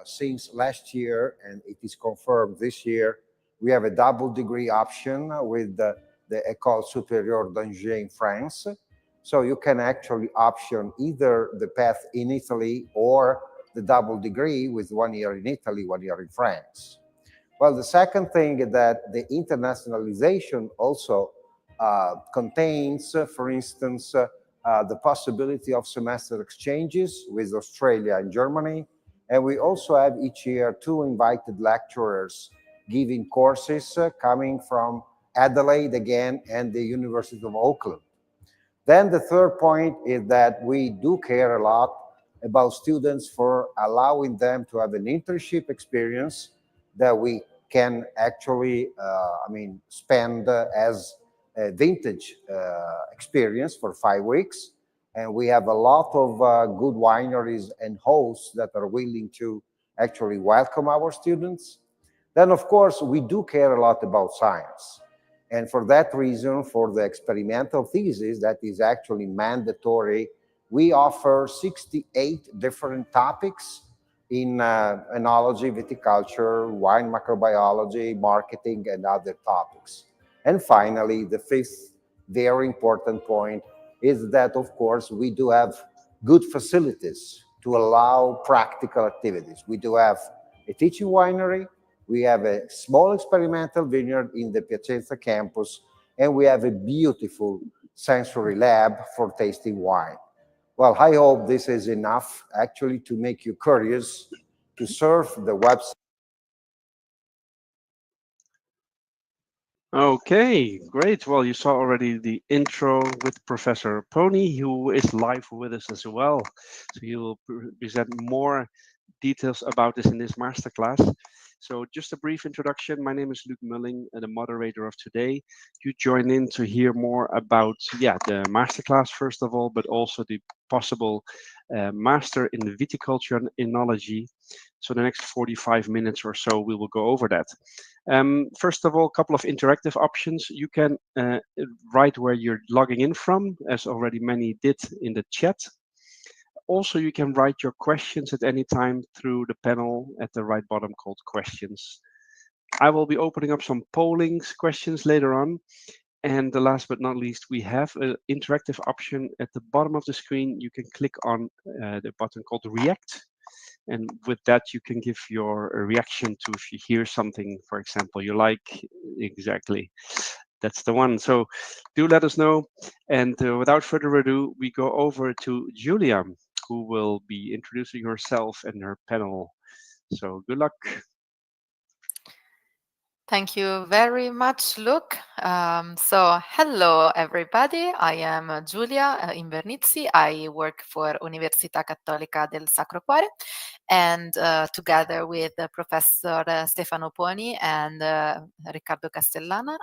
Since last year, and it is confirmed this year, we have a double degree option with the École Supérieure d'Angers in France. So you can actually option either the path in Italy or the double degree with 1 year in Italy, 1 year in France. Well, the second thing is that the internationalization also contains, for instance, the possibility of semester exchanges with Australia and Germany. And we also have each year 2 invited lecturers giving courses coming from Adelaide again and the University of Auckland. Then the third point is that we do care a lot about students for allowing them to have an internship experience that we can actually, spend as a vintage experience for 5 weeks. And we have a lot of good wineries and hosts that are willing to actually welcome our students. Then, of course, we do care a lot about science. And for that reason, for the experimental thesis that is actually mandatory, we offer 68 different topics in enology, viticulture, wine microbiology, marketing, and other topics. And finally, the fifth very important point is that, of course, we do have good facilities to allow practical activities. We do have a teaching winery, we have a small experimental vineyard in the Piacenza campus, and we have a beautiful sensory lab for tasting wine. Well, I hope this is enough actually to make you curious to surf the website. Okay, great. Well, you saw already the intro with Professor Pony, who is live with us as well. So he will present more details about this in this masterclass. So just a brief introduction. My name is Luc Mulling, the moderator of today. You join in to hear more about, the masterclass, first of all, but also the possible master in Viticulture and Enology. So the next 45 minutes or so, we will go over that. First of all, a couple of interactive options. You can write where you're logging in from, as already many did in the chat. Also, you can write your questions at any time through the panel at the right bottom called questions. I will be opening up some polling questions later on. And the last but not least, we have an interactive option at the bottom of the screen. You can click on the button called React. And with that, you can give your reaction to if you hear something, for example, you like. Exactly. That's the one. So do let us know. And without further ado, we go over to Julia, who will be introducing herself and her panel. So good luck. Thank you very much, Luke. So hello, everybody. I am Giulia Invernizzi. I work for Università Cattolica del Sacro Cuore. And together with Professor Stefano Poni and Riccardo Castellana,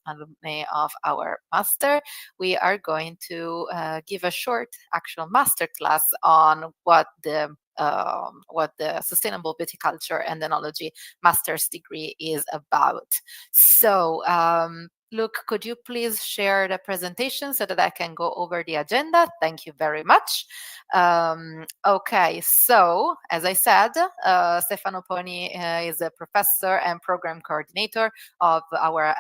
alumni of our master, we are going to give a short actual masterclass on what the Sustainable Viticulture and Enology master's degree is about. So, Luke, could you please share the presentation so that I can go over the agenda? Thank you very much. Okay, so as I said, Stefano Poni is a professor and program coordinator of our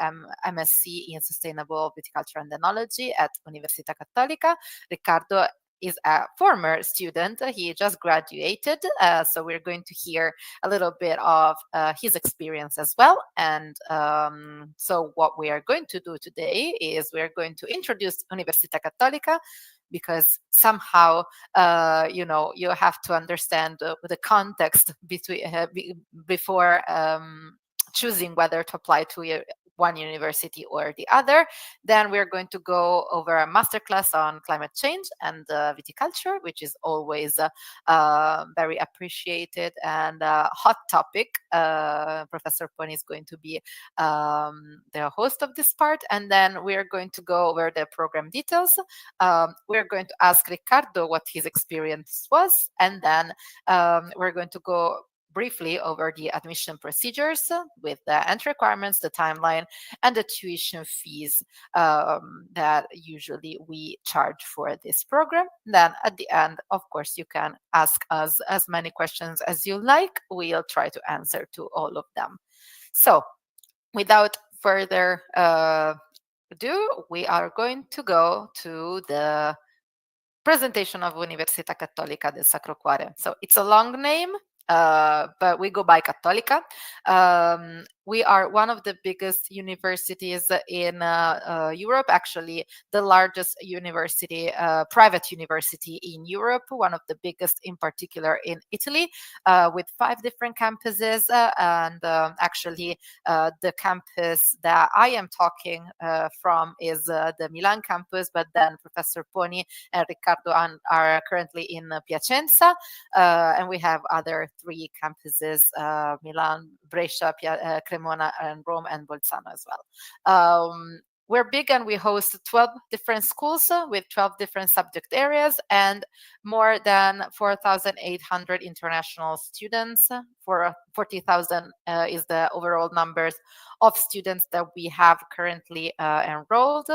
MSc in Sustainable Viticulture and Enology at Università Cattolica. Riccardo is a former student. He just graduated. So we're going to hear a little bit of his experience as well. And so what we are going to do today is we're going to introduce Università Cattolica, because somehow, you have to understand the context before choosing whether to apply to one university or the other. Then we're going to go over a masterclass on climate change and viticulture, which is always very appreciated and hot topic. Professor Poni is going to be the host of this part. And then we're going to go over the program details. We're going to ask Riccardo what his experience was. And then we're going to go briefly over the admission procedures with the entry requirements, the timeline, and the tuition fees that usually we charge for this program. Then at the end, of course, you can ask us as many questions as you like. We'll try to answer to all of them. So without further ado, we are going to go to the presentation of Università Cattolica del Sacro Cuore. So it's a long name, but we go by Cattolica. We are one of the biggest universities in Europe, actually the largest university, private university in Europe, one of the biggest in particular in Italy, with 5 different campuses. And actually, the campus that I am talking from is the Milan campus, but then Professor Poni and Riccardo are currently in Piacenza. And we have other 3 campuses, Milan, Brescia, Cremona, and Rome, and Bolzano as well. We're big and we host 12 different schools with 12 different subject areas and more than 4,800 international students. For 40,000 is the overall numbers of students that we have currently enrolled.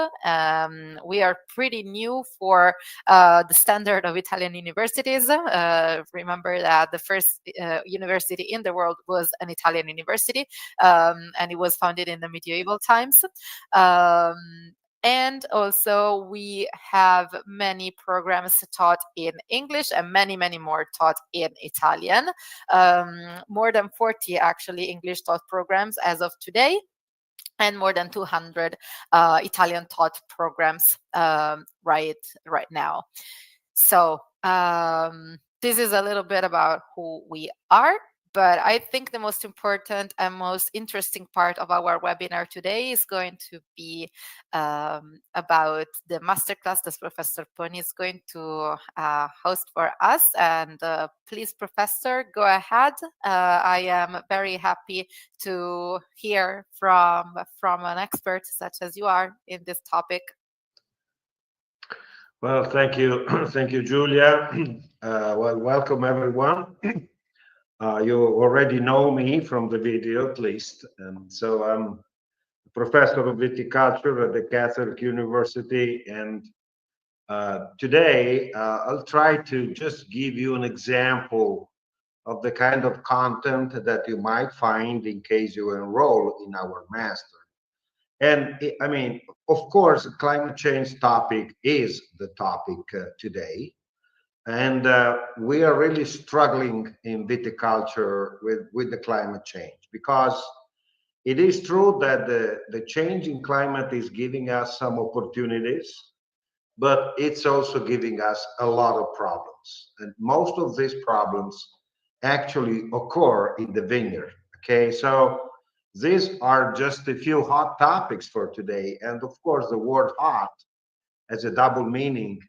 We are pretty new for the standard of Italian universities. Remember that the first university in the world was an Italian university, and it was founded in the medieval times. And also we have many programs taught in English and many, many more taught in Italian. More than 40 actually English taught programs as of today, and more than 200 Italian taught programs right now. So this is a little bit about who we are. But I think the most important and most interesting part of our webinar today is going to be about the masterclass that Professor Poni is going to host for us. And please, Professor, go ahead. I am very happy to hear from an expert such as you are in this topic. Well, thank you. Thank you, Julia. Well, welcome everyone. You already know me from the video at least. And so I'm a professor of viticulture at the Catholic University. And today I'll try to just give you an example of the kind of content that you might find in case you enroll in our master. And I mean, of course, climate change topic is the topic today. And we are really struggling in viticulture with the climate change, because it is true that the change in climate is giving us some opportunities, but it's also giving us a lot of problems. And most of these problems actually occur in the vineyard. Okay, so these are just a few hot topics for today. And of course, the word hot has a double meaning.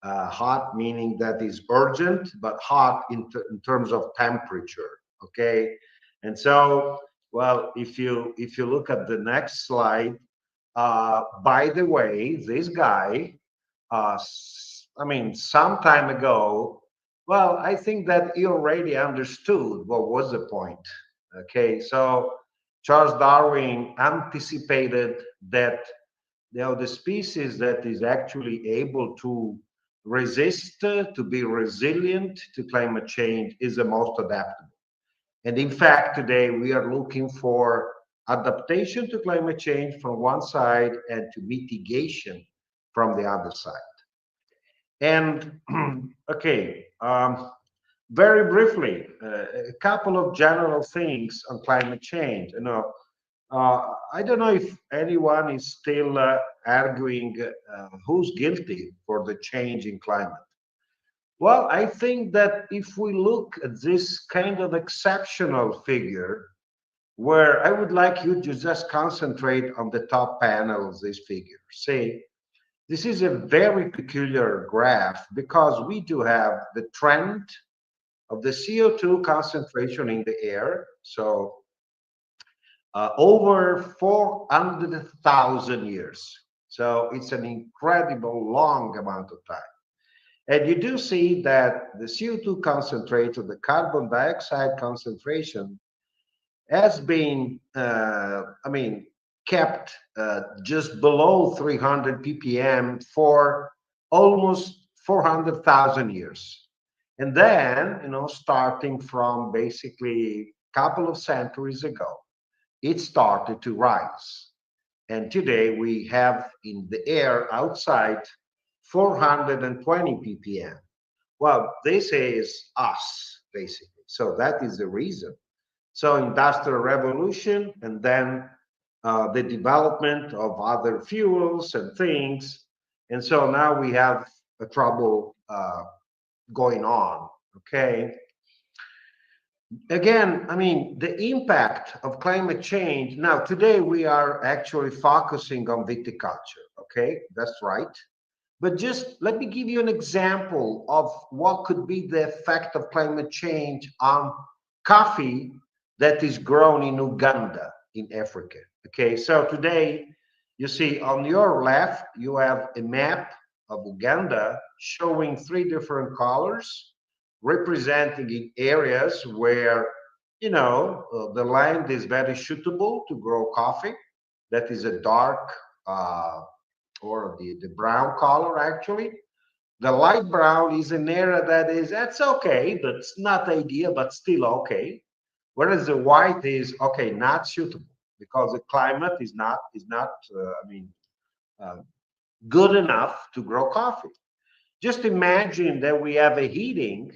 Hot meaning that is urgent, but hot in terms of temperature. Okay, and so, well, if you look at the next slide, by the way, this guy, I mean, some time ago, well, I think that he already understood what was the point. Okay, so Charles Darwin anticipated that, you know, the species that is actually able to resist, to be resilient to climate change is the most adaptable. And in fact, today we are looking for adaptation to climate change from one side and to mitigation from the other side. And okay, very briefly, a couple of general things on climate change. You know, I don't know if anyone is still arguing who's guilty for the change in climate. Well, I think that if we look at this kind of exceptional figure, where I would like you to just concentrate on the top panel of this figure. See, this is a very peculiar graph because we do have the trend of the CO2 concentration in the air. So over 400,000 years. So it's an incredible long amount of time. And you do see that the CO2 concentrate or the carbon dioxide concentration has been, kept just below 300 ppm for almost 400,000 years. And then, starting from basically a couple of centuries ago, it started to rise. And today we have in the air outside 420 ppm. Well, this is us, basically. So that is the reason. So industrial revolution, and then the development of other fuels and things. And so now we have a trouble going on, okay? Again, the impact of climate change. Now, today we are actually focusing on viticulture, okay? That's right. But just let me give you an example of what could be the effect of climate change on coffee that is grown in Uganda, in Africa. Okay, so today you see on your left, you have a map of Uganda showing 3 different colors representing in areas where, the land is very suitable to grow coffee. That is a dark or the brown color actually. The light brown is an area that's okay, but it's not ideal, but still okay. Whereas the white is okay, not suitable because the climate is not uh, good enough to grow coffee. Just imagine that we have a heating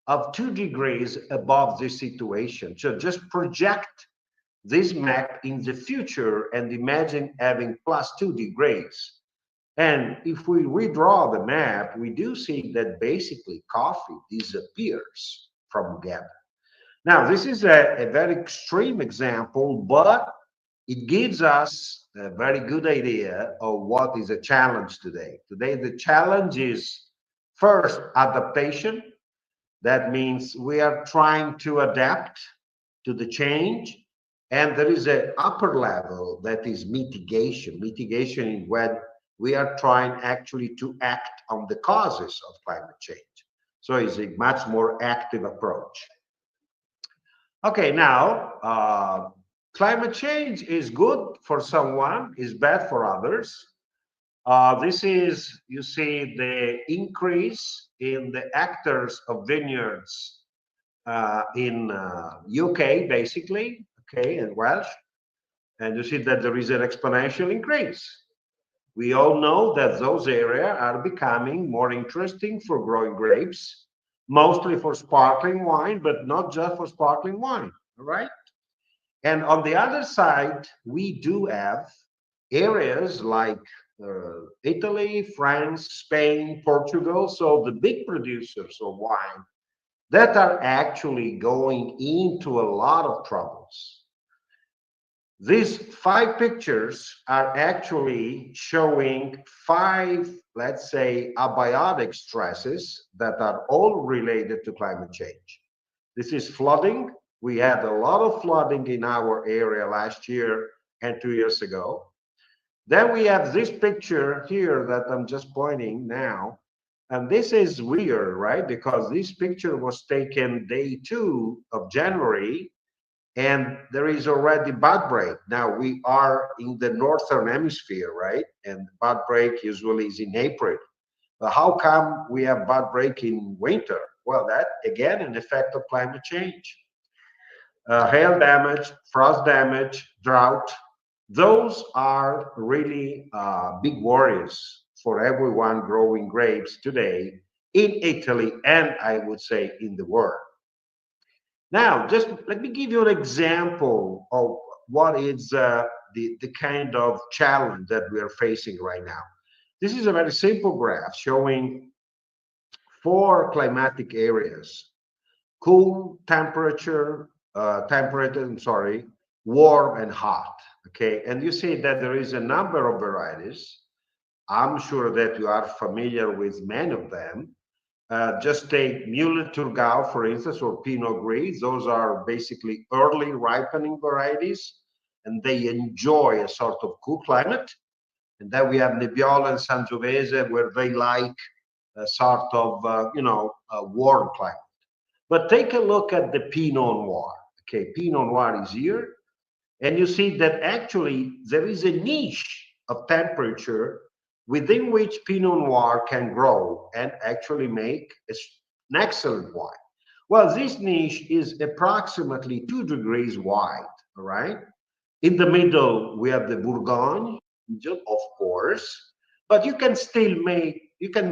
of 2 degrees above this situation. So just project this map in the future and imagine having plus 2 degrees. And if we redraw the map, we do see that basically coffee disappears from Uganda. Now, this is a very extreme example, but it gives us a very good idea of what is a challenge today. Today, the challenge is first adaptation. That means we are trying to adapt to the change. And there is an upper level that is mitigation. Mitigation is when we are trying actually to act on the causes of climate change. So it's a much more active approach. Okay, now, climate change is good for someone, is bad for others. This is, you see, the increase in the hectares of vineyards in UK, basically, okay, and Welsh. And you see that there is an exponential increase. We all know that those areas are becoming more interesting for growing grapes, mostly for sparkling wine, but not just for sparkling wine, all right? And on the other side, we do have areas like Italy, France, Spain, Portugal, so the big producers of wine that are actually going into a lot of troubles. These 5 pictures are actually showing 5, let's say, abiotic stresses that are all related to climate change. This is flooding. We had a lot of flooding in our area last year and 2 years ago. Then we have this picture here that I'm just pointing now. And this is weird, right? Because this picture was taken day 2 of January, and there is already bud break. Now we are in the northern hemisphere, right? And bud break usually is in April. But how come we have bud break in winter? Well, that again an effect of climate change. Hail damage, frost damage, drought. Those are really big worries for everyone growing grapes today in Italy and I would say in the world. Now, just let me give you an example of what is the kind of challenge that we are facing right now. This is a very simple graph showing 4 climatic areas: cool, warm and hot. Okay, and you see that there is a number of varieties. I'm sure that you are familiar with many of them. Just take Mueller Thurgau, for instance, or Pinot Gris. Those are basically early ripening varieties, and they enjoy a sort of cool climate. And then we have Nebbiolo and Sangiovese, where they like a sort of, warm climate. But take a look at the Pinot Noir. Okay, Pinot Noir is here. And you see that actually there is a niche of temperature within which Pinot Noir can grow and actually make an excellent wine. Well, this niche is approximately 2 degrees wide, all right? In the middle, we have the Bourgogne region, of course, but you can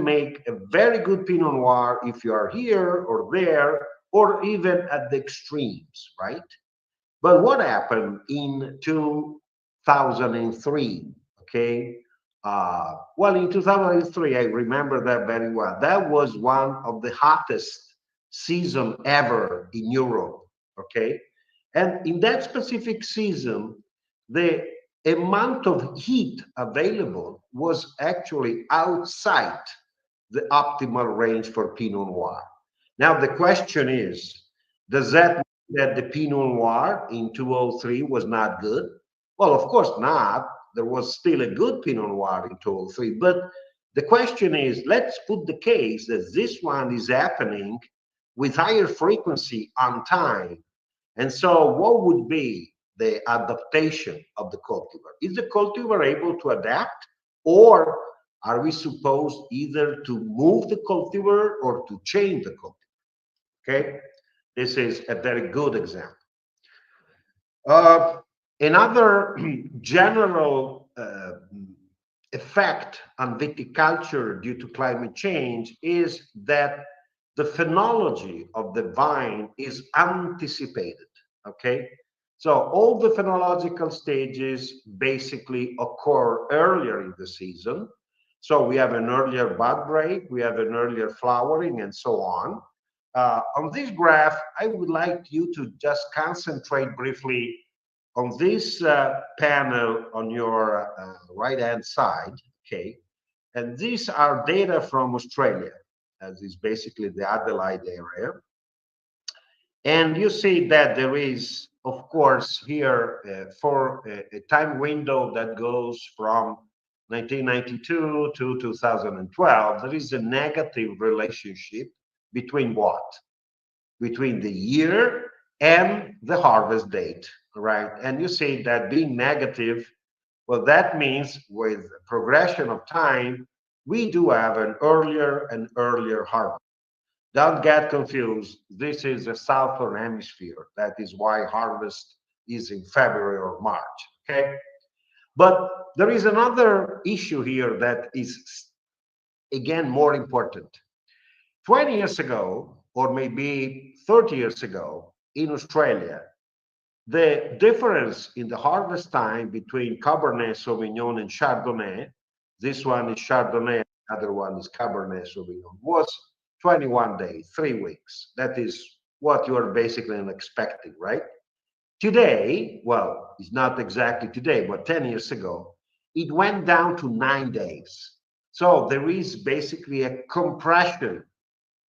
make a very good Pinot Noir if you are here or there, or even at the extremes, right? But what happened in 2003? Okay, well, in 2003, I remember that very well. That was one of the hottest season ever in Europe. Okay, and in that specific season, the amount of heat available was actually outside the optimal range for Pinot Noir. Now the question is, does that mean that the Pinot Noir in 2003 was not good? Well, of course not. There was still a good Pinot Noir in 2003. But the question is, let's put the case that this one is happening with higher frequency on time. And so what would be the adaptation of the cultivar? Is the cultivar able to adapt, or are we supposed either to move the cultivar or to change the cultivar? Okay, this is a very good example. Another general effect on viticulture due to climate change is that the phenology of the vine is anticipated. Okay, so all the phenological stages basically occur earlier in the season. So we have an earlier bud break, we have an earlier flowering, and so on. On this graph, I would like you to just concentrate briefly on this panel on your right-hand side, okay? And these are data from Australia, as is basically the Adelaide area. And you see that there is, of course, here for a time window that goes from 1992 to 2012, there is a negative relationship between what? Between the year and the harvest date, right? And you see that being negative, well, that means with progression of time, we do have an earlier and earlier harvest. Don't get confused. This is the southern hemisphere. That is why harvest is in February or March, okay? But there is another issue here that is, again, more important. 20 years ago, or maybe 30 years ago, in Australia, the difference in the harvest time between Cabernet Sauvignon and Chardonnay, this one is Chardonnay, the other one is Cabernet Sauvignon, was 21 days, 3 weeks. That is what you are basically expecting, right? Today, well, it's not exactly today, but 10 years ago, it went down to 9 days. So there is basically a compression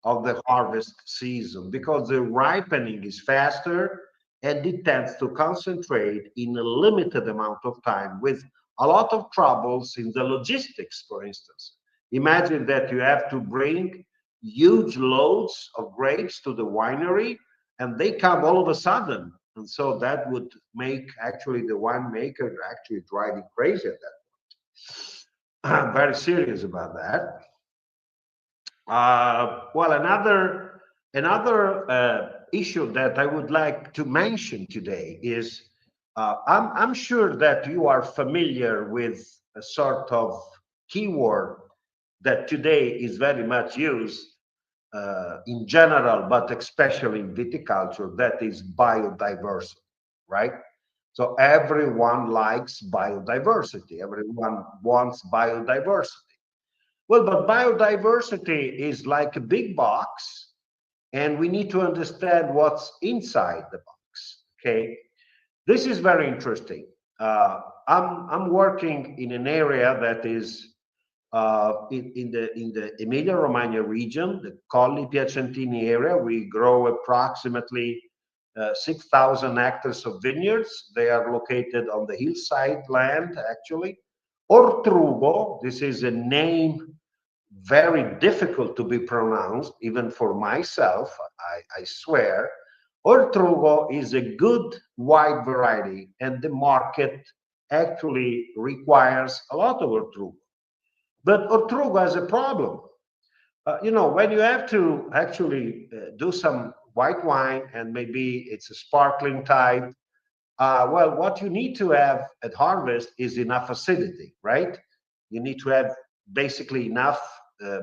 of the harvest season because the ripening is faster and it tends to concentrate in a limited amount of time with a lot of troubles in the logistics, for instance. Imagine that you have to bring huge loads of grapes to the winery and they come all of a sudden. And so that would make actually the winemaker actually driving crazy at that point. I'm very serious about that. Well, another issue that I would like to mention today is I'm sure that you are familiar with a sort of keyword that today is very much used in general, but especially in viticulture, that is biodiversity, right? So everyone likes biodiversity. Everyone wants biodiversity. Well, but biodiversity is like a big box, and we need to understand what's inside the box, okay? This is very interesting. I'm working in an area that is in the Emilia-Romagna region, the Colli Piacentini area. We grow approximately 6,000 hectares of vineyards. They are located on the hillside land, actually. Ortrugo, this is a name very difficult to be pronounced, even for myself, I swear. Ortrugo is a good wide variety, and the market actually requires a lot of Ortrugo. But Ortrugo has a problem. You know, when you have to actually do some white wine, and maybe it's a sparkling type, well, what you need to have at harvest is enough acidity, right? You need to have basically enough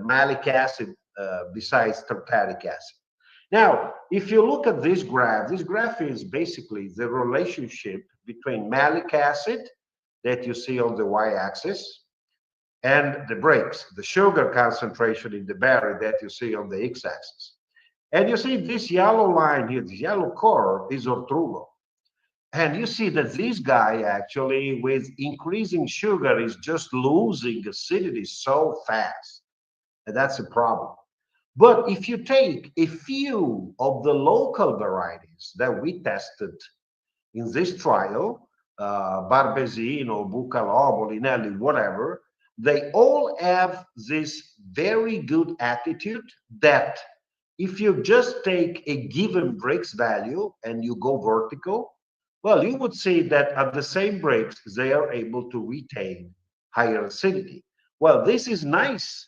malic acid besides tartaric acid. Now, if you look at this graph is basically the relationship between malic acid that you see on the y-axis and the breaks, the sugar concentration in the berry that you see on the x-axis. And you see this yellow line here, this yellow curve is Ortrugo. And you see that this guy actually, with increasing sugar, is just losing acidity so fast. And that's a problem. But if you take a few of the local varieties that we tested in this trial, Barbesino, Bucalò, Molinelli, whatever, they all have this very good attitude that if you just take a given Brix value and you go vertical, well, you would see that at the same breaks, they are able to retain higher acidity. Well, this is nice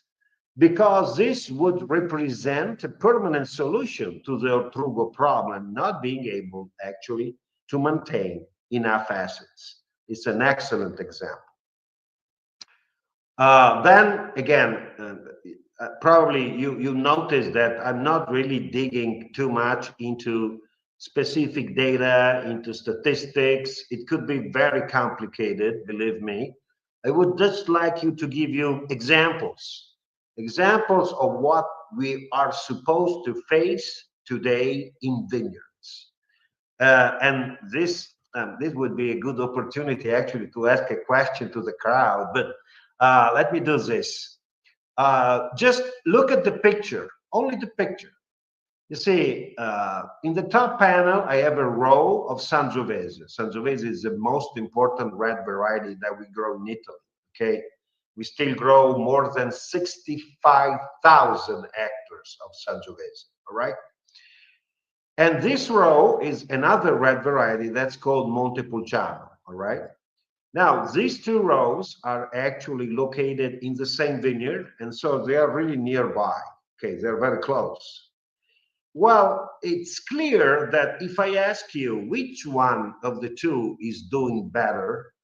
because this would represent a permanent solution to the Ortrugo problem, not being able actually to maintain enough acids. It's an excellent example. Then again, probably you notice that I'm not really digging too much into specific data, into statistics. It could be very complicated, believe me. I would just like you to give you examples of what we are supposed to face today in vineyards. And this would be a good opportunity actually to ask a question to the crowd, but let me do this. Just look at the picture, only the picture. You see, in the top panel, I have a row of Sangiovese. Sangiovese is the most important red variety that we grow in Italy, okay? We still grow more than 65,000 hectares of Sangiovese, all right? And this row is another red variety that's called Montepulciano, all right? Now, these two rows are actually located in the same vineyard, and so they are really nearby, okay? They're very close. Well, it's clear that if I ask you which one of the two is doing better,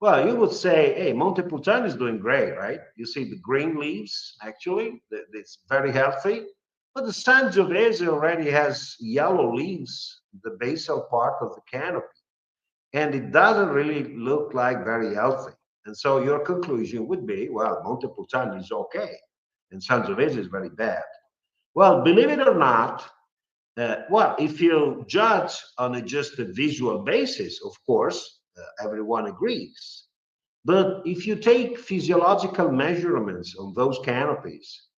well, you would say, hey, Montepulciano is doing great, right? You see the green leaves, actually, it's very healthy. But the Sangiovese already has yellow leaves, the basal part of the canopy, and it doesn't really look like very healthy. And so your conclusion would be, well, Montepulciano is okay, and Sangiovese is very bad. Well, believe it or not, well, if you judge on just a visual basis, of course, everyone agrees. But if you take physiological measurements on those canopies,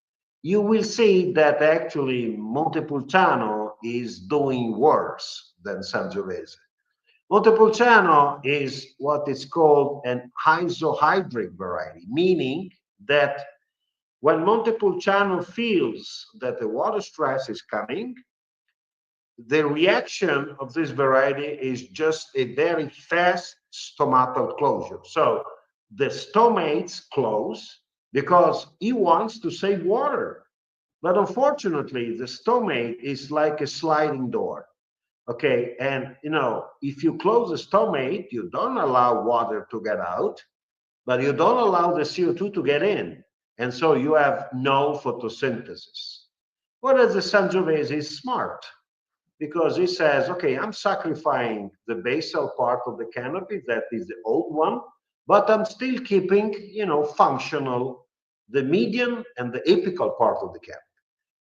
you will see that actually Montepulciano is doing worse than Sangiovese. Montepulciano is what is called an isohydric variety, meaning that when Montepulciano feels that the water stress is coming, the reaction of this variety is just a very fast stomatal closure. So the stomates close because he wants to save water. But unfortunately, the stomate is like a sliding door. Okay, and you know, if you close the stomate, you don't allow water to get out, but you don't allow the CO2 to get in. And so you have no photosynthesis. Whereas the Sangiovese is smart, because he says, okay, I'm sacrificing the basal part of the canopy, that is the old one, but I'm still keeping, you know, functional, the median and the apical part of the canopy.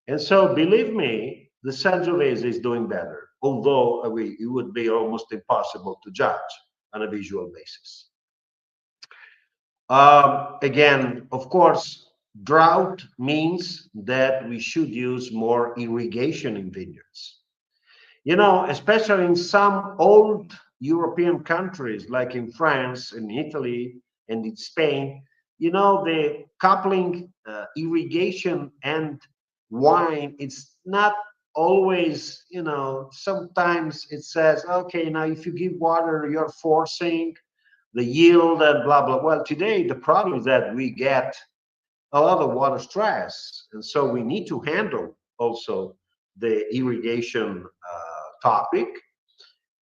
And so, believe me, the Sangiovese is doing better, although it would be almost impossible to judge on a visual basis. Again, of course, drought means that we should use more irrigation in vineyards. You know, especially in some old European countries, like in France and Italy and in Spain, you know, the coupling irrigation and wine, it's not always, you know, sometimes it says, okay, now if you give water, you're forcing the yield and blah, blah. Well, today, the problem is that we get a lot of water stress. And so we need to handle also the irrigation topic.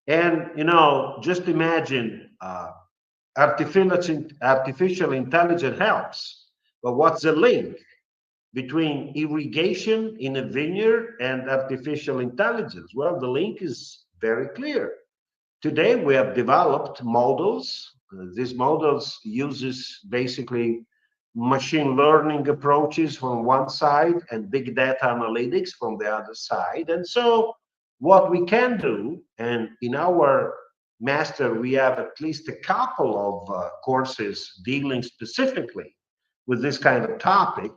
And, you know, just imagine artificial intelligence helps. But what's the link between irrigation in a vineyard and artificial intelligence? Well, the link is very clear. Today, we have developed models. These models uses basically machine learning approaches from one side and big data analytics from the other side. And so what we can do, and in our master, we have at least a couple of courses dealing specifically with this kind of topic.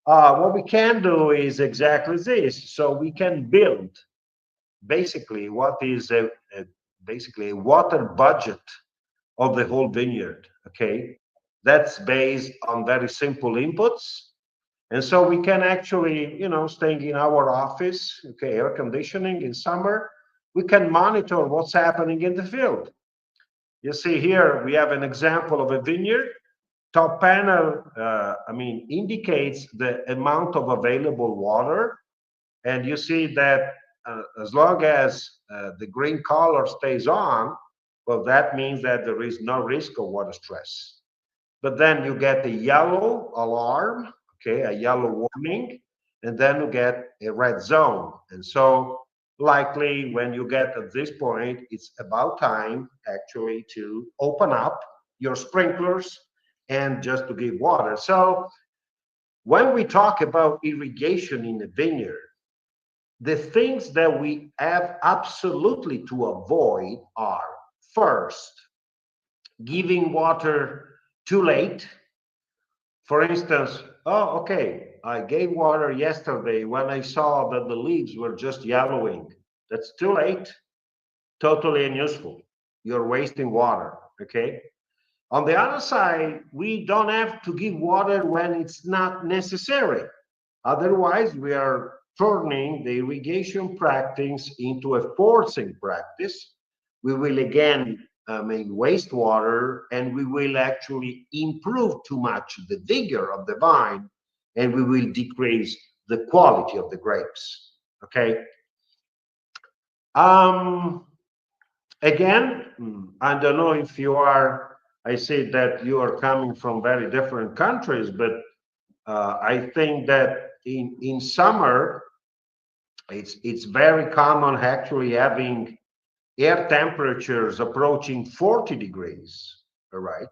What we can do is exactly this. So we can build basically what is basically a water budget of the whole vineyard, okay? That's based on very simple inputs. And so we can actually, you know, staying in our office, okay, air conditioning in summer, we can monitor what's happening in the field. You see here, we have an example of a vineyard. Top panel, indicates the amount of available water. And you see that as long as the green color stays on, well, that means that there is no risk of water stress. But then you get a yellow alarm, okay, a yellow warning, and then you get a red zone. And so likely when you get at this point, it's about time actually to open up your sprinklers and just to give water. So when we talk about irrigation in a vineyard, the things that we have absolutely to avoid are, first, giving water too late. For instance, oh, okay, I gave water yesterday when I saw that the leaves were just yellowing. That's too late, totally unuseful. You're wasting water, okay? On the other side, we don't have to give water when it's not necessary. Otherwise, we are turning the irrigation practice into a forcing practice. We will again waste water, and we will actually improve too much the vigor of the vine, and we will decrease the quality of the grapes. Okay. Again, I don't know if you are. I say that you are coming from very different countries, but I think that in summer, it's very common actually having air temperatures approaching 40 degrees, all right?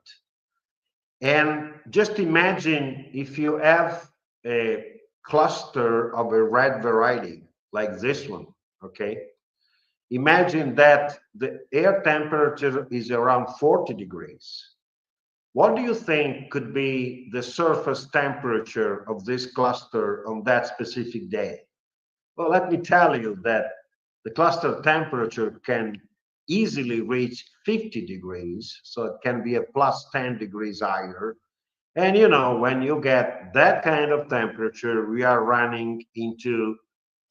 And just imagine if you have a cluster of a red variety like this one, okay? Imagine that the air temperature is around 40 degrees. What do you think could be the surface temperature of this cluster on that specific day? Well, let me tell you that the cluster temperature can easily reach 50 degrees, so it can be a plus 10 degrees higher. And you know, when you get that kind of temperature, we are running into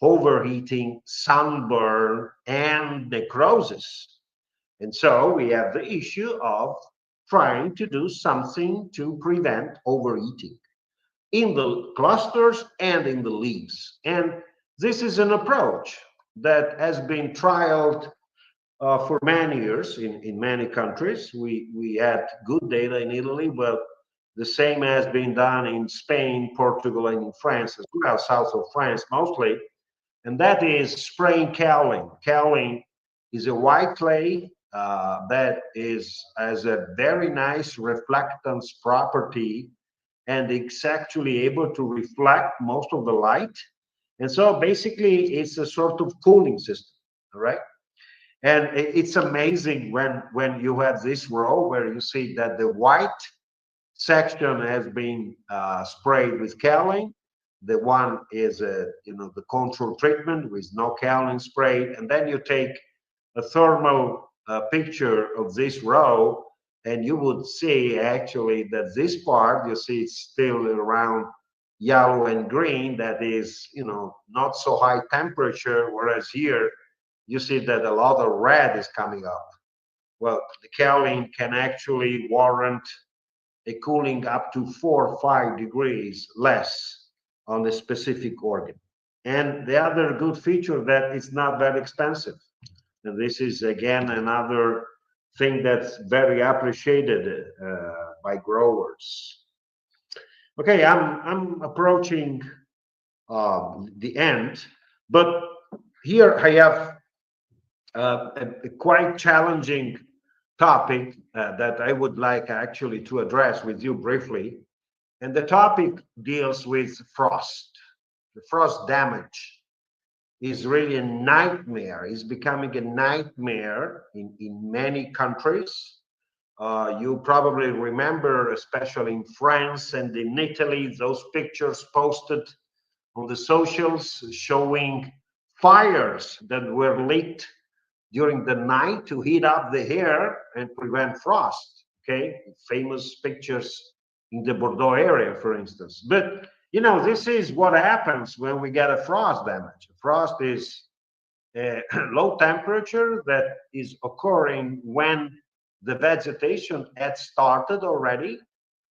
overheating, sunburn, and necrosis. And so we have the issue of trying to do something to prevent overeating in the clusters and in the leaves. And this is an approach that has been trialed for many years in many countries. We had good data in Italy, but the same has been done in Spain, Portugal, and in France as well, south of France mostly. And that is spraying kaolin. Kaolin is a white clay that has a very nice reflectance property, and it's actually able to reflect most of the light. And so basically it's a sort of cooling system, all right? And it's amazing when you have this row where you see that the white section has been sprayed with kaolin. The one is the control treatment with no kaolin sprayed, and then you take a thermal picture of this row, and you would see actually that this part, you see it's still around yellow and green, that is, you know, not so high temperature, whereas here you see that a lot of red is coming up. Well, the kaolin can actually warrant a cooling up to 4 or 5 degrees less on a specific organ. And the other good feature that it's not very expensive. And this is again another thing that's very appreciated by growers. Okay, I'm approaching the end, but here I have a quite challenging topic that I would like actually to address with you briefly. And the topic deals with frost. The frost damage is really a nightmare. It's becoming a nightmare in many countries. You probably remember, especially in France and in Italy, those pictures posted on the socials showing fires that were lit during the night to heat up the air and prevent frost. Okay, famous pictures in the Bordeaux area, for instance. But you know, this is what happens when we get a frost damage. Frost is a low temperature that is occurring when the vegetation had started already.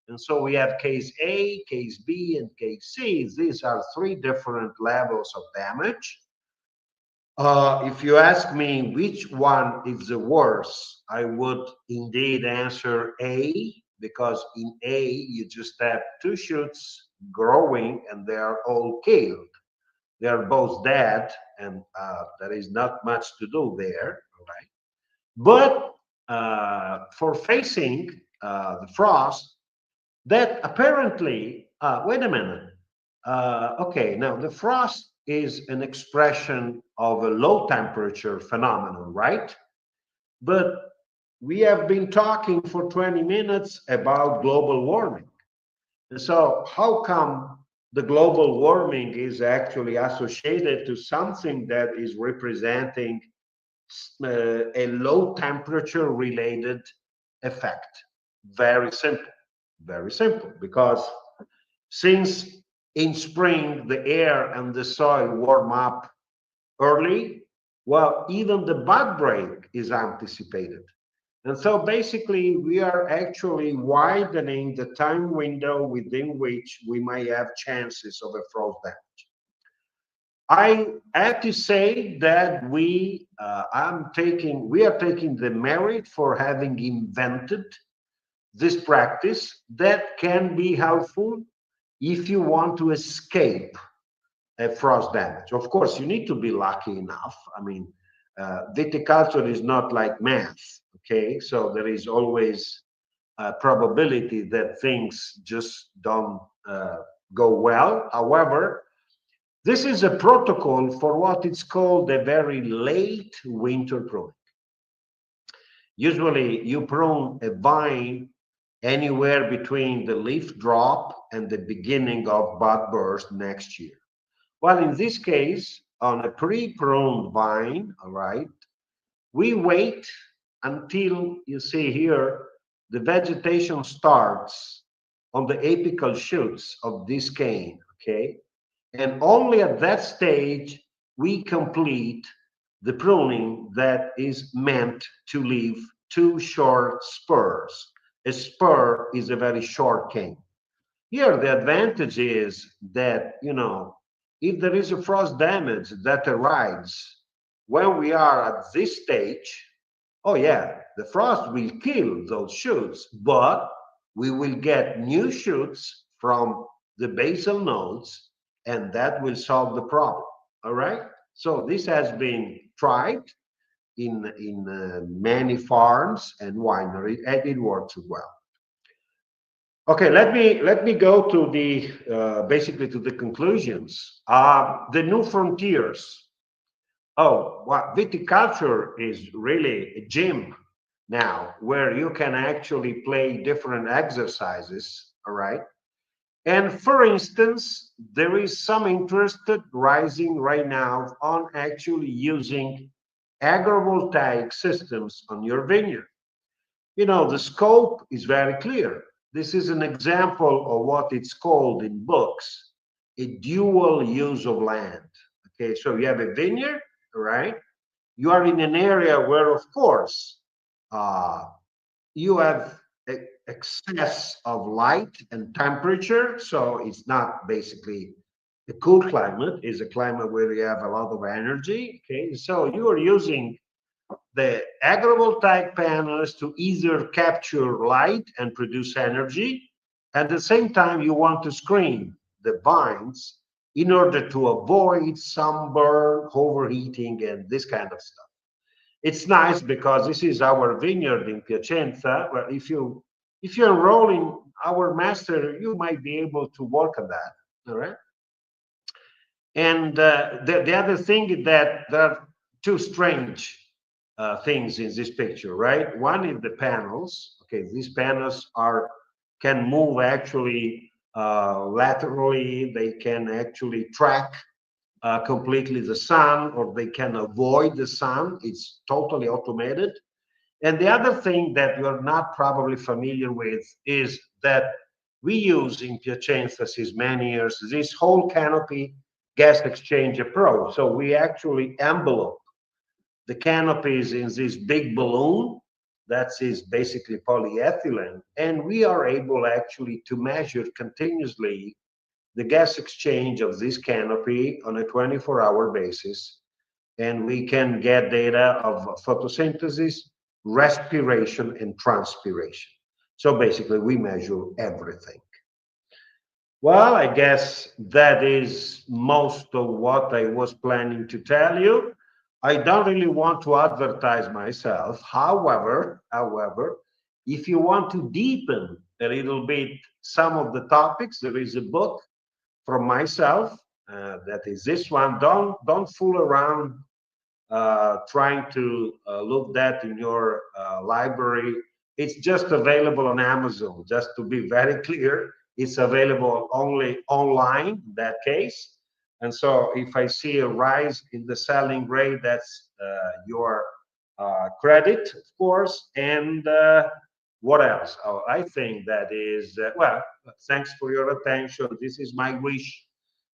And so we have case A, case B, and case C. These are 3 different levels of damage. If you ask me which one is the worst, I would indeed answer A, because in A, you just have 2 shoots growing and they are all killed. They are both dead, and there is not much to do there, right? But for facing the frost, that apparently, wait a minute. Okay, now the frost is an expression of a low temperature phenomenon, right? But we have been talking for 20 minutes about global warming. And so how come the global warming is actually associated to something that is representing a low temperature related effect? Very simple, because since in spring the air and the soil warm up early, well, even the bud break is anticipated. And so basically we are actually widening the time window within which we may have chances of a frost damage. I have to say that we are taking the merit for having invented this practice that can be helpful if you want to escape a frost damage. Of course, you need to be lucky enough. I mean, viticulture is not like math, okay? So there is always a probability that things just don't go well. However, this is a protocol for what is called a very late winter pruning. Usually you prune a vine anywhere between the leaf drop and the beginning of bud burst next year. Well, in this case, on a pre-pruned vine, all right, we wait until, you see here, the vegetation starts on the apical shoots of this cane, okay? And only at that stage, we complete the pruning that is meant to leave 2 short spurs. A spur is a very short cane. Here, the advantage is that, you know, if there is a frost damage that arrives when we are at this stage, oh yeah, the frost will kill those shoots, but we will get new shoots from the basal nodes, and that will solve the problem. All right. So this has been tried in many farms and wineries, and it works well. Okay, let me go to the basically to the conclusions. The new frontiers. Oh, well, viticulture is really a gym now where you can actually play different exercises. All right. And for instance, there is some interest rising right now on actually using agrivoltaic systems on your vineyard. the scope is very clear. This is an example of what it's called in books a dual use of land. Okay, so you have a vineyard, right? You are in an area where, of course, you have excess of light and temperature. So it's not basically a cool climate, it's a climate where you have a lot of energy. Okay, so you are using the agrivoltaic panels to either capture light and produce energy. At the same time, you want to screen the vines in order to avoid sunburn, overheating, and this kind of stuff. It's nice because this is our vineyard in Piacenza. Well, if you enroll in our master, you might be able to work on that. All right. And the other thing is that there are two strange things in this picture, right? One is the panels. Okay, these panels can move actually laterally. They can actually track completely the sun, or they can avoid the sun. It's totally automated. And the other thing that you're not probably familiar with is that we use in Piacenza since many years this whole canopy gas exchange approach. So we actually envelope the canopies in this big balloon that is basically polyethylene, and we are able actually to measure continuously the gas exchange of this canopy on a 24-hour basis, and we can get data of photosynthesis, respiration, and transpiration. So basically, we measure everything. Well, I guess that is most of what I was planning to tell you. I don't really want to advertise myself. However, if you want to deepen a little bit some of the topics, there is a book from myself. That is this one. Don't fool around trying to look that in your library. It's just available on Amazon. Just to be very clear, it's available only online in that case. And so if I see a rise in the selling rate, that's your credit, of course. And what else? Oh, I think that is, well, thanks for your attention. This is my wish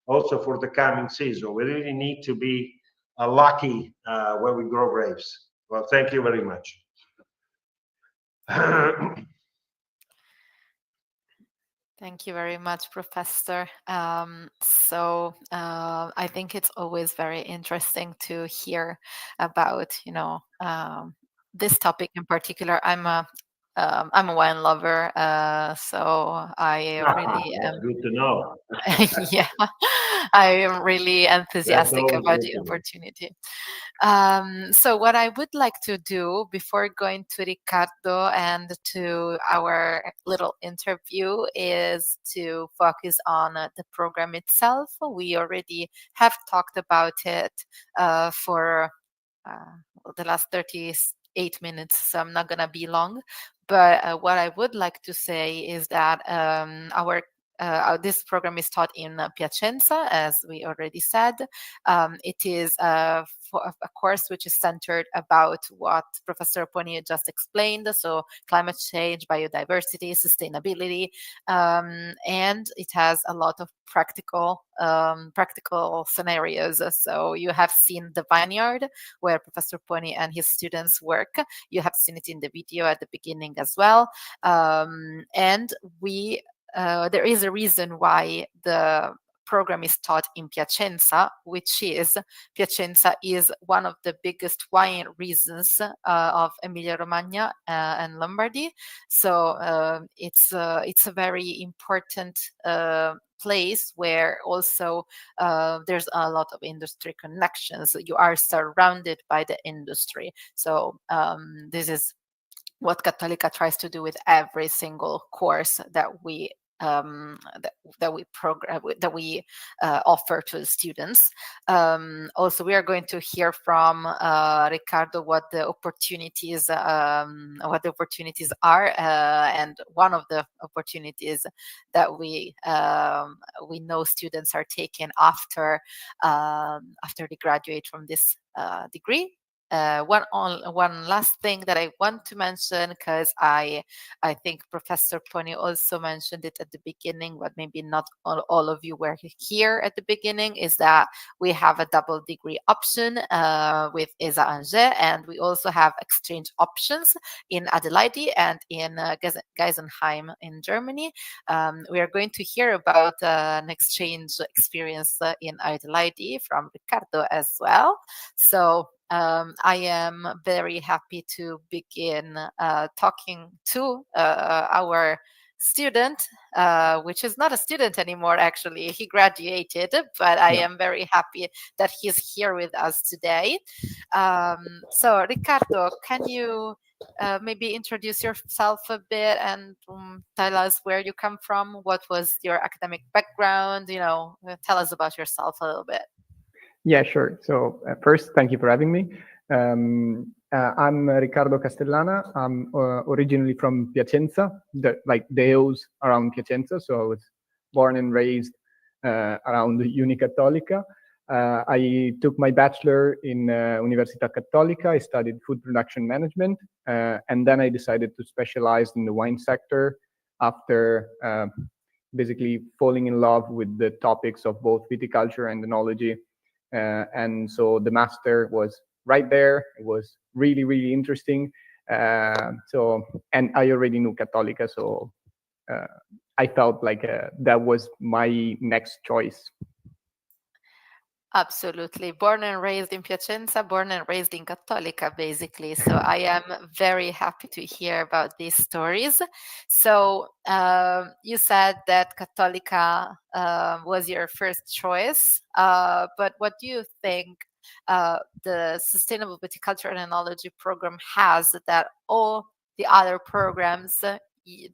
also for the coming season. We really need to be lucky when we grow grapes. Well, thank you very much. Thank you very much, Professor. I think it's always very interesting to hear about, this topic in particular. I'm a wine lover, so I really That's am. good to know. Yeah, I am really That's enthusiastic always about good the to know. opportunity. So what I would like to do before going to Riccardo and to our little interview is to focus on the program itself. We already have talked about it for the last 38 minutes, so I'm not going to be long. But what I would like to say is that this program is taught in Piacenza, as we already said. It is a course which is centered about what Professor Poni just explained, so climate change, biodiversity, sustainability, and it has a lot of practical scenarios. So you have seen the vineyard where Professor Poni and his students work. You have seen it in the video at the beginning as well, and there is a reason why the program is taught in Piacenza, which is Piacenza is one of the biggest wine regions of Emilia-Romagna and Lombardy. So it's a very important place where also there's a lot of industry connections. You are surrounded by the industry. So this is what Cattolica tries to do with every single course that we offer to the students. Also, we are going to hear from Riccardo what the opportunities are, and one of the opportunities that we know students are taking after they graduate from this degree one last thing that I want to mention, because I think Professor Pony also mentioned it at the beginning, but maybe not all of you were here at the beginning, is that we have a double degree option with ESA Angers, and we also have exchange options in Adelaide and in Geisenheim in Germany. We are going to hear about an exchange experience in Adelaide from Riccardo as well. So I am very happy to begin talking to our student, which is not a student anymore, actually. He graduated, but I am very happy that he's here with us today. So, Riccardo, can you maybe introduce yourself a bit and tell us where you come from? What was your academic background? Tell us about yourself a little bit. Yeah, sure. So first, thank you for having me. I'm Riccardo Castellana. I'm originally from Piacenza, the hills around Piacenza. So I was born and raised around Cattolica. I took my bachelor in Università Cattolica. I studied food production management, and then I decided to specialize in the wine sector after basically falling in love with the topics of both viticulture and enology. And so the master was right there. It was really, really interesting. And I already knew Cattolica, so I felt like that was my next choice. Absolutely. Born and raised in Piacenza, born and raised in Cattolica, basically. So I am very happy to hear about these stories. So you said that Cattolica was your first choice, but what do you think the Sustainable Viticulture and Enology program has that all the other programs that you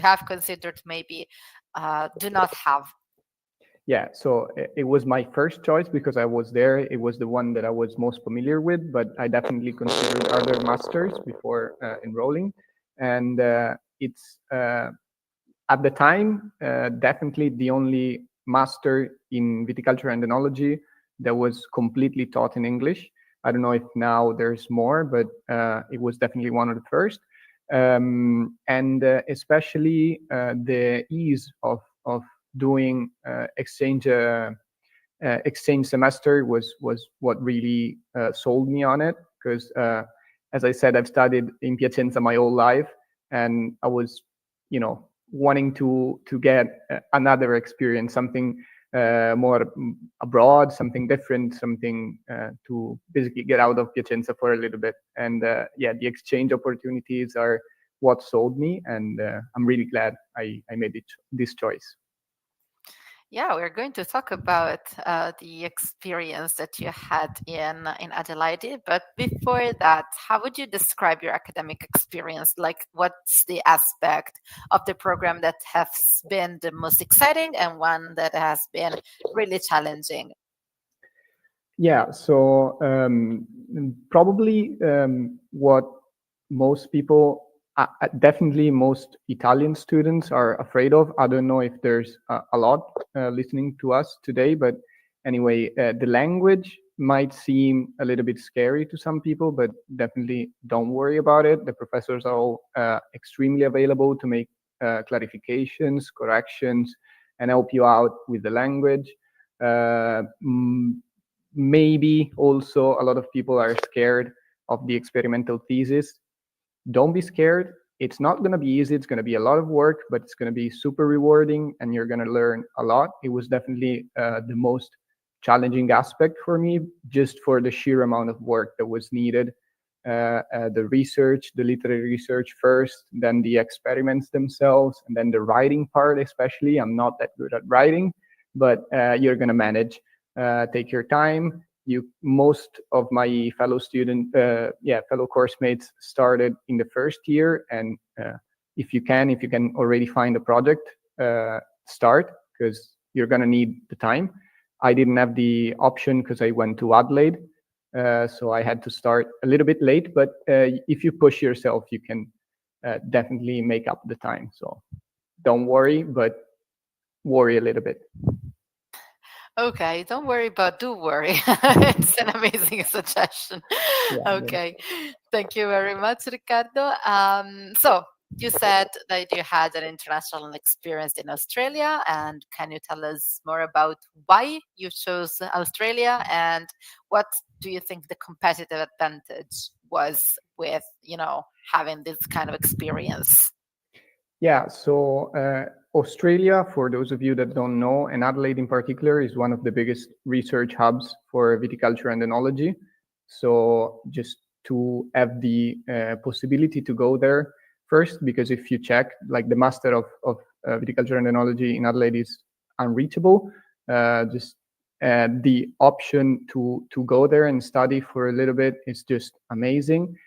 have considered maybe do not have? Yeah, so it was my first choice because I was there. It was the one that I was most familiar with, but I definitely considered other masters before enrolling. And it's, at the time, definitely the only master in viticulture and enology that was completely taught in English. I don't know if now there's more, but it was definitely one of the first. And especially the ease of doing exchange semester was what really sold me on it, because as I said, I've studied in Piacenza my whole life, and I was wanting to get another experience, something more abroad, something different, something to basically get out of Piacenza for a little bit. And the exchange opportunities are what sold me, and I'm really glad I made this choice. Yeah, we're going to talk about the experience that you had in Adelaide. But before that, how would you describe your academic experience? Like, what's the aspect of the program that has been the most exciting and one that has been really challenging? Yeah, so probably what most people, definitely most Italian students are afraid of. I don't know if there's a lot listening to us today, but anyway, the language might seem a little bit scary to some people, but definitely don't worry about it. The professors are all extremely available to make clarifications, corrections, and help you out with the language. Maybe also a lot of people are scared of the experimental thesis. Don't be scared. It's not going to be easy. It's going to be a lot of work, but it's going to be super rewarding, and you're going to learn a lot. It was definitely the most challenging aspect for me, just for the sheer amount of work that was needed. The research, the literary research first, then the experiments themselves, and then the writing part especially. I'm not that good at writing, but you're going to manage. Take your time. Most of my fellow course mates started in the first year, and if you can already find a project, start, because you're gonna need the time. I didn't have the option because I went to Adelaide, so I had to start a little bit late. But if you push yourself, you can definitely make up the time. So don't worry, but worry a little bit. Okay, don't worry, but do worry. It's an amazing suggestion. Yeah, Okay, thank you very much, Riccardo. So you said that you had an international experience in Australia, and can you tell us more about why you chose Australia and what do you think the competitive advantage was with, having this kind of experience? Yeah, so Australia, for those of you that don't know, and Adelaide in particular, is one of the biggest research hubs for viticulture and enology. So just to have the possibility to go there first, because if you check, like the master of viticulture and enology in Adelaide is unreachable. Just the option to go there and study for a little bit is just amazing.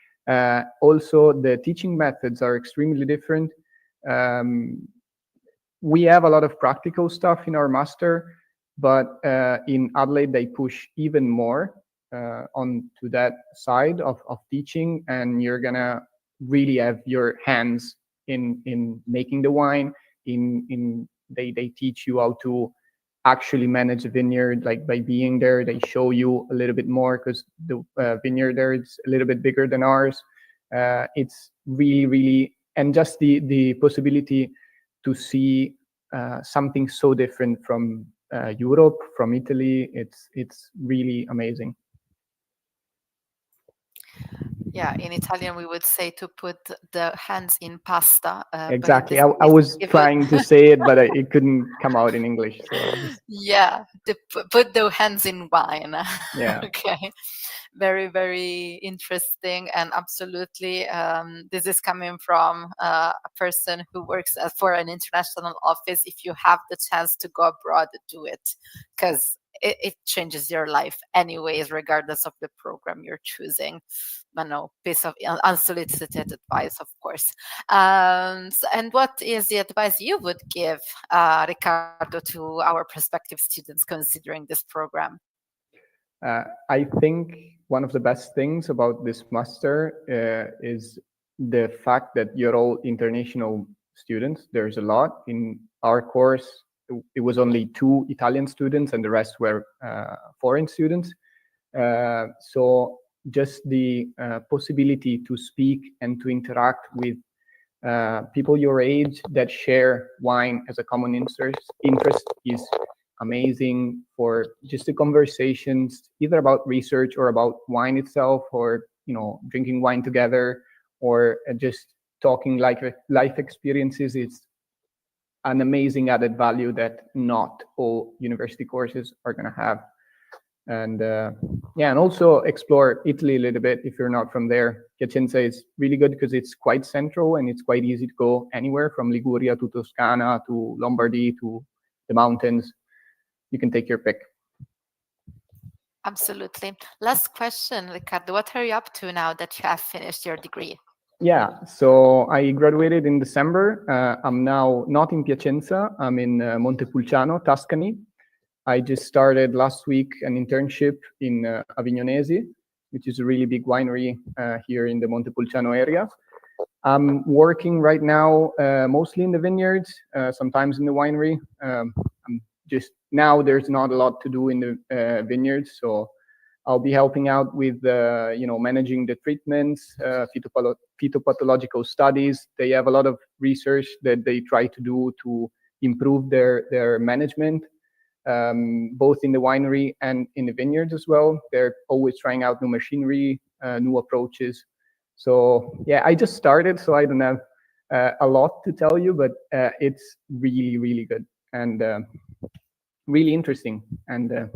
Also, the teaching methods are extremely different. We have a lot of practical stuff in our master, but in Adelaide they push even more onto that side of teaching, and you're gonna really have your hands in making the wine. They teach you how to actually manage a vineyard, like by being there. They show you a little bit more because the vineyard there is a little bit bigger than ours. It's really, and just the possibility to see something so different from Europe, from Italy, it's really amazing. Yeah, in Italian we would say to put the hands in pasta. Exactly. But in this I case, was if trying to say it, but it couldn't come out in English. So yeah, put the hands in wine. yeah. Okay, very very interesting, and absolutely, this is coming from a person who works for an international office. If you have the chance to go abroad, do it, because it changes your life anyways, regardless of the program you're choosing. But no, piece of unsolicited advice, of course. And what is the advice you would give, Riccardo, to our prospective students considering this program? I think one of the best things about this master is the fact that you're all international students. There's a lot in our course. It was only 2 Italian students, and the rest were foreign students. So just the possibility to speak and to interact with people your age that share wine as a common interest is amazing, for just the conversations either about research or about wine itself, or drinking wine together, or just talking like life experiences. It's an amazing added value that not all university courses are going to have. And yeah, and also explore Italy a little bit if you're not from there. Piacenza is really good because it's quite central and it's quite easy to go anywhere from Liguria to Toscana to Lombardy to the mountains. You can take your pick. Absolutely. Last question, Riccardo. What are you up to now that you have finished your degree? Yeah, so I graduated in December. I'm now not in Piacenza. I'm in Montepulciano, Tuscany. I just started last week an internship in Avignonesi, which is a really big winery here in the Montepulciano area. I'm working right now mostly in the vineyards, sometimes in the winery. I'm just now there's not a lot to do in the vineyards, so I'll be helping out with managing the treatments, phytopathological studies. They have a lot of research that they try to do to improve their management. Both in the winery and in the vineyards as well. They're always trying out new machinery, new approaches. So yeah, I just started, so I don't have a lot to tell you, but it's really good and really interesting. And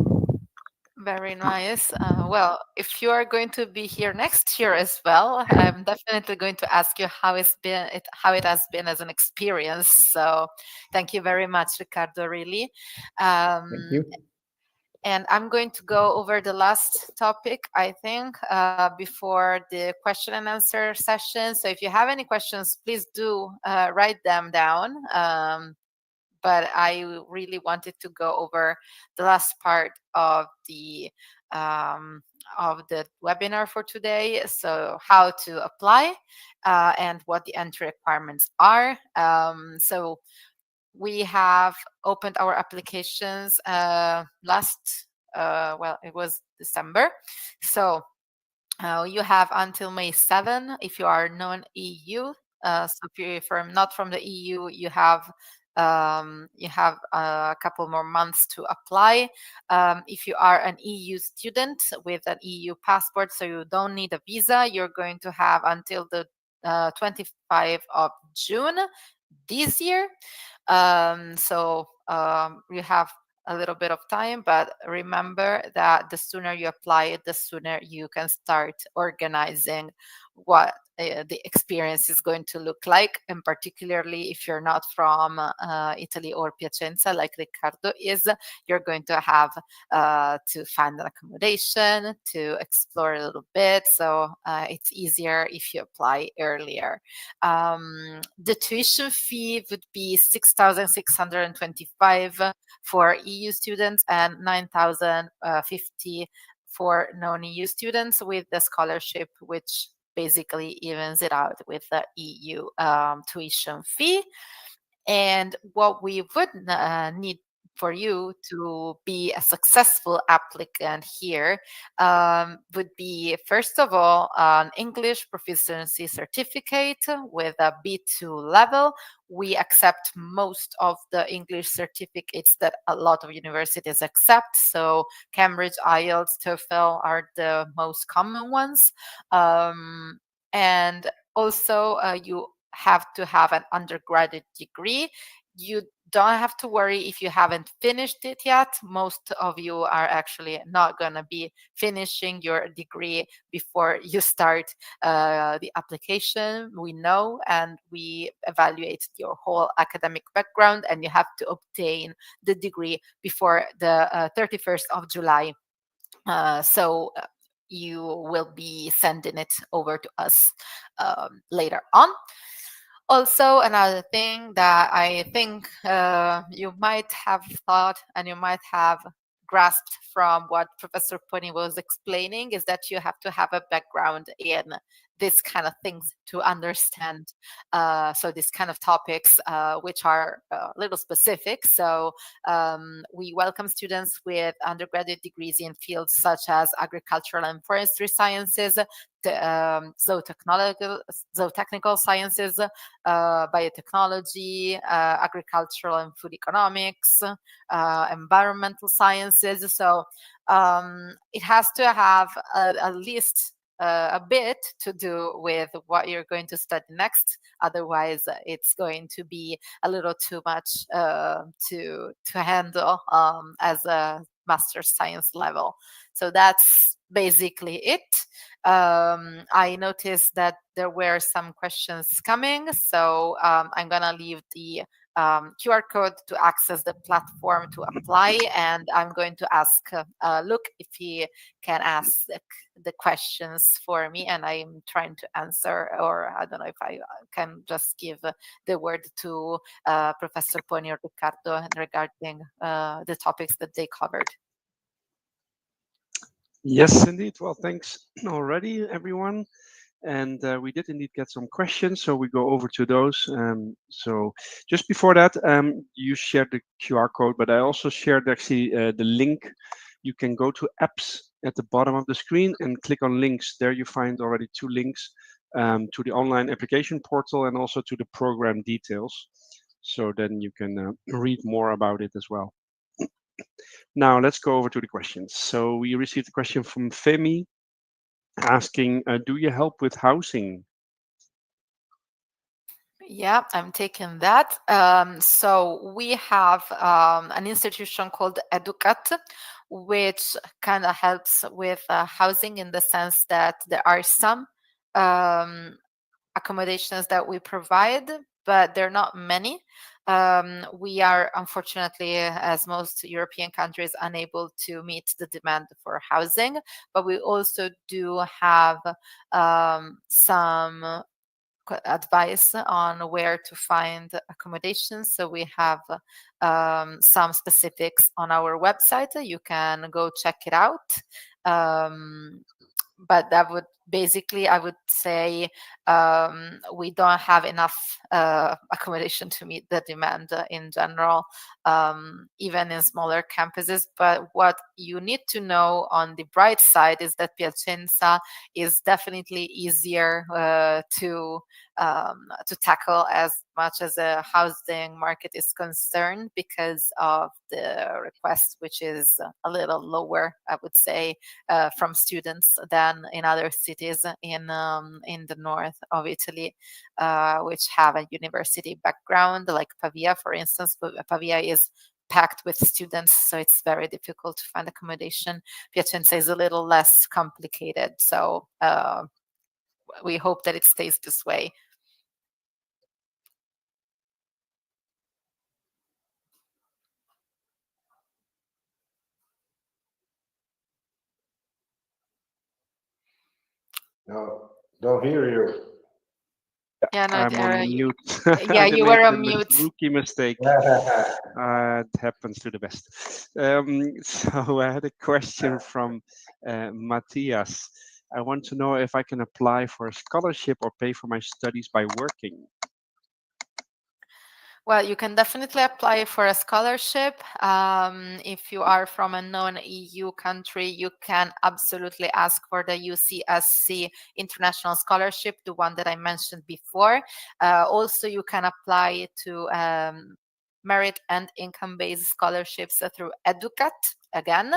Very nice. Well, if you are going to be here next year as well, I'm definitely going to ask you how it has been as an experience. So, thank you very much, Riccardo. Really. thank you. And I'm going to go over the last topic, I think, before the question and answer session. So, if you have any questions, please do write them down. But I really wanted to go over the last part of the webinar for today. So how to apply and what the entry requirements are. So we have opened our applications well, it was December. So you have until May 7 if you are non-EU. So if you're not from the EU, you have a couple more months to apply. If you are an EU student with an EU passport, so you don't need a visa, you're going to have until the 25th of June this year. You have a little bit of time, but remember that the sooner you apply, the sooner you can start organizing what the experience is going to look like, and particularly if you're not from Italy or Piacenza like Riccardo is, you're going to have to find an accommodation, to explore a little bit, so it's easier if you apply earlier. The tuition fee would be 6,625 for EU students and 9,050 for non-EU students, with the scholarship, which basically evens it out with the EU tuition fee. And what we would need for you to be a successful applicant here would be, first of all, an English proficiency certificate with a B2 level. We accept most of the English certificates that a lot of universities accept. So Cambridge, IELTS, TOEFL are the most common ones. And also you have to have an undergraduate degree. You don't have to worry if you haven't finished it yet. Most of you are actually not going to be finishing your degree before you start the application. We know, and we evaluate your whole academic background, and you have to obtain the degree before the 31st of July. So you will be sending it over to us later on. Also, another thing that I think you might have thought and you might have grasped from what Professor Poni was explaining is that you have to have a background in this kind of things to understand. So these kind of topics, which are a little specific. So we welcome students with undergraduate degrees in fields such as agricultural and forestry sciences, zootechnical sciences, biotechnology, agricultural and food economics, environmental sciences. So it has to have at least a bit to do with what you're going to study next. Otherwise, it's going to be a little too much to handle as a master's science level. So that's basically it. I noticed that there were some questions coming, so I'm gonna leave the QR code to access the platform to apply, and I'm going to ask Luke if he can ask the questions for me, and I'm trying to answer, or I don't know if I can just give the word to Professor Poni or Riccardo regarding the topics that they covered. Yes, indeed. Well, thanks already, everyone. And we did indeed get some questions, so we go over to those. So just before that, you shared the QR code, but I also shared actually the link. You can go to apps at the bottom of the screen and click on links. There you find already 2 links to the online application portal and also to the program details. So then you can read more about it as well. Now let's go over to the questions. So we received a question from Femi asking, do you help with housing? Yeah, I'm taking that. So we have an institution called Educat, which kind of helps with housing in the sense that there are some accommodations that we provide, but they're not many. We are, unfortunately, as most European countries, unable to meet the demand for housing, but we also do have some advice on where to find accommodations. So we have some specifics on our website. You can go check it out. But that would basically, I would say we don't have enough accommodation to meet the demand in general, even in smaller campuses. But what you need to know on the bright side is that Piacenza is definitely easier to tackle as much as the housing market is concerned, because of the request, which is a little lower, I would say, from students than in other cities in the north of Italy, which have a university background, like Pavia, for instance. But Pavia is packed with students, so it's very difficult to find accommodation. Piacenza is a little less complicated, so we hope that it stays this way. No, don't hear you. Yeah, no, I'm on mute. yeah, I you made were on the mute. rookie mistake. It happens to the best. So I had a question from Matthias. I want to know if I can apply for a scholarship or pay for my studies by working. Well, you can definitely apply for a scholarship. If you are from a non-EU country, you can absolutely ask for the UCSC International Scholarship, the one that I mentioned before. Also, you can apply to merit and income-based scholarships through EduCat again.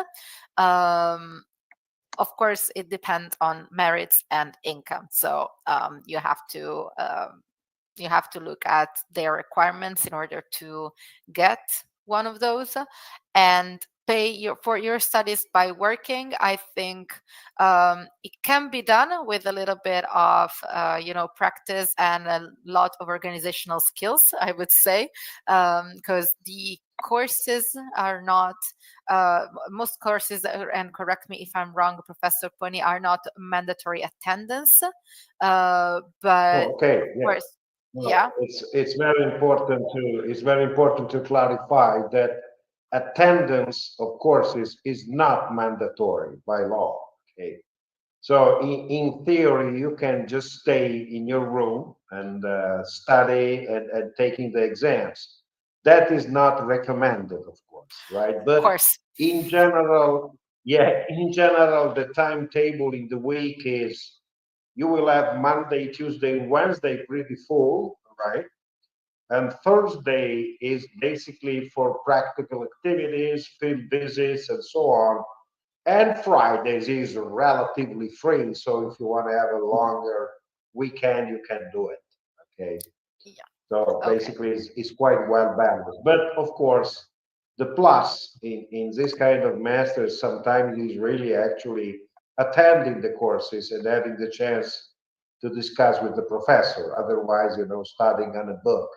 Of course, it depends on merits and income. So you have to look at their requirements in order to get one of those, and pay for your studies by working. I think it can be done with a little bit of practice and a lot of organizational skills, I would say, because the courses are not most courses, and correct me if I'm wrong, Professor Poni, are not mandatory attendance, but Okay, of yeah. course. No, Yeah, it's very important to clarify that attendance, of course, is not mandatory by law. Okay, so in theory, you can just stay in your room and study and taking the exams. That is not recommended, of course, right? of But course. in general, yeah, in general, the timetable in the week is you will have Monday, Tuesday, and Wednesday pretty full, right? And Thursday is basically for practical activities, field visits, and so on. And Fridays is relatively free. So if you want to have a longer weekend, you can do it. Okay. Yeah. So Okay. basically, it's quite well balanced. But of course, the plus in this kind of masters sometimes is really actually attending the courses and having the chance to discuss with the professor. Otherwise, studying on a book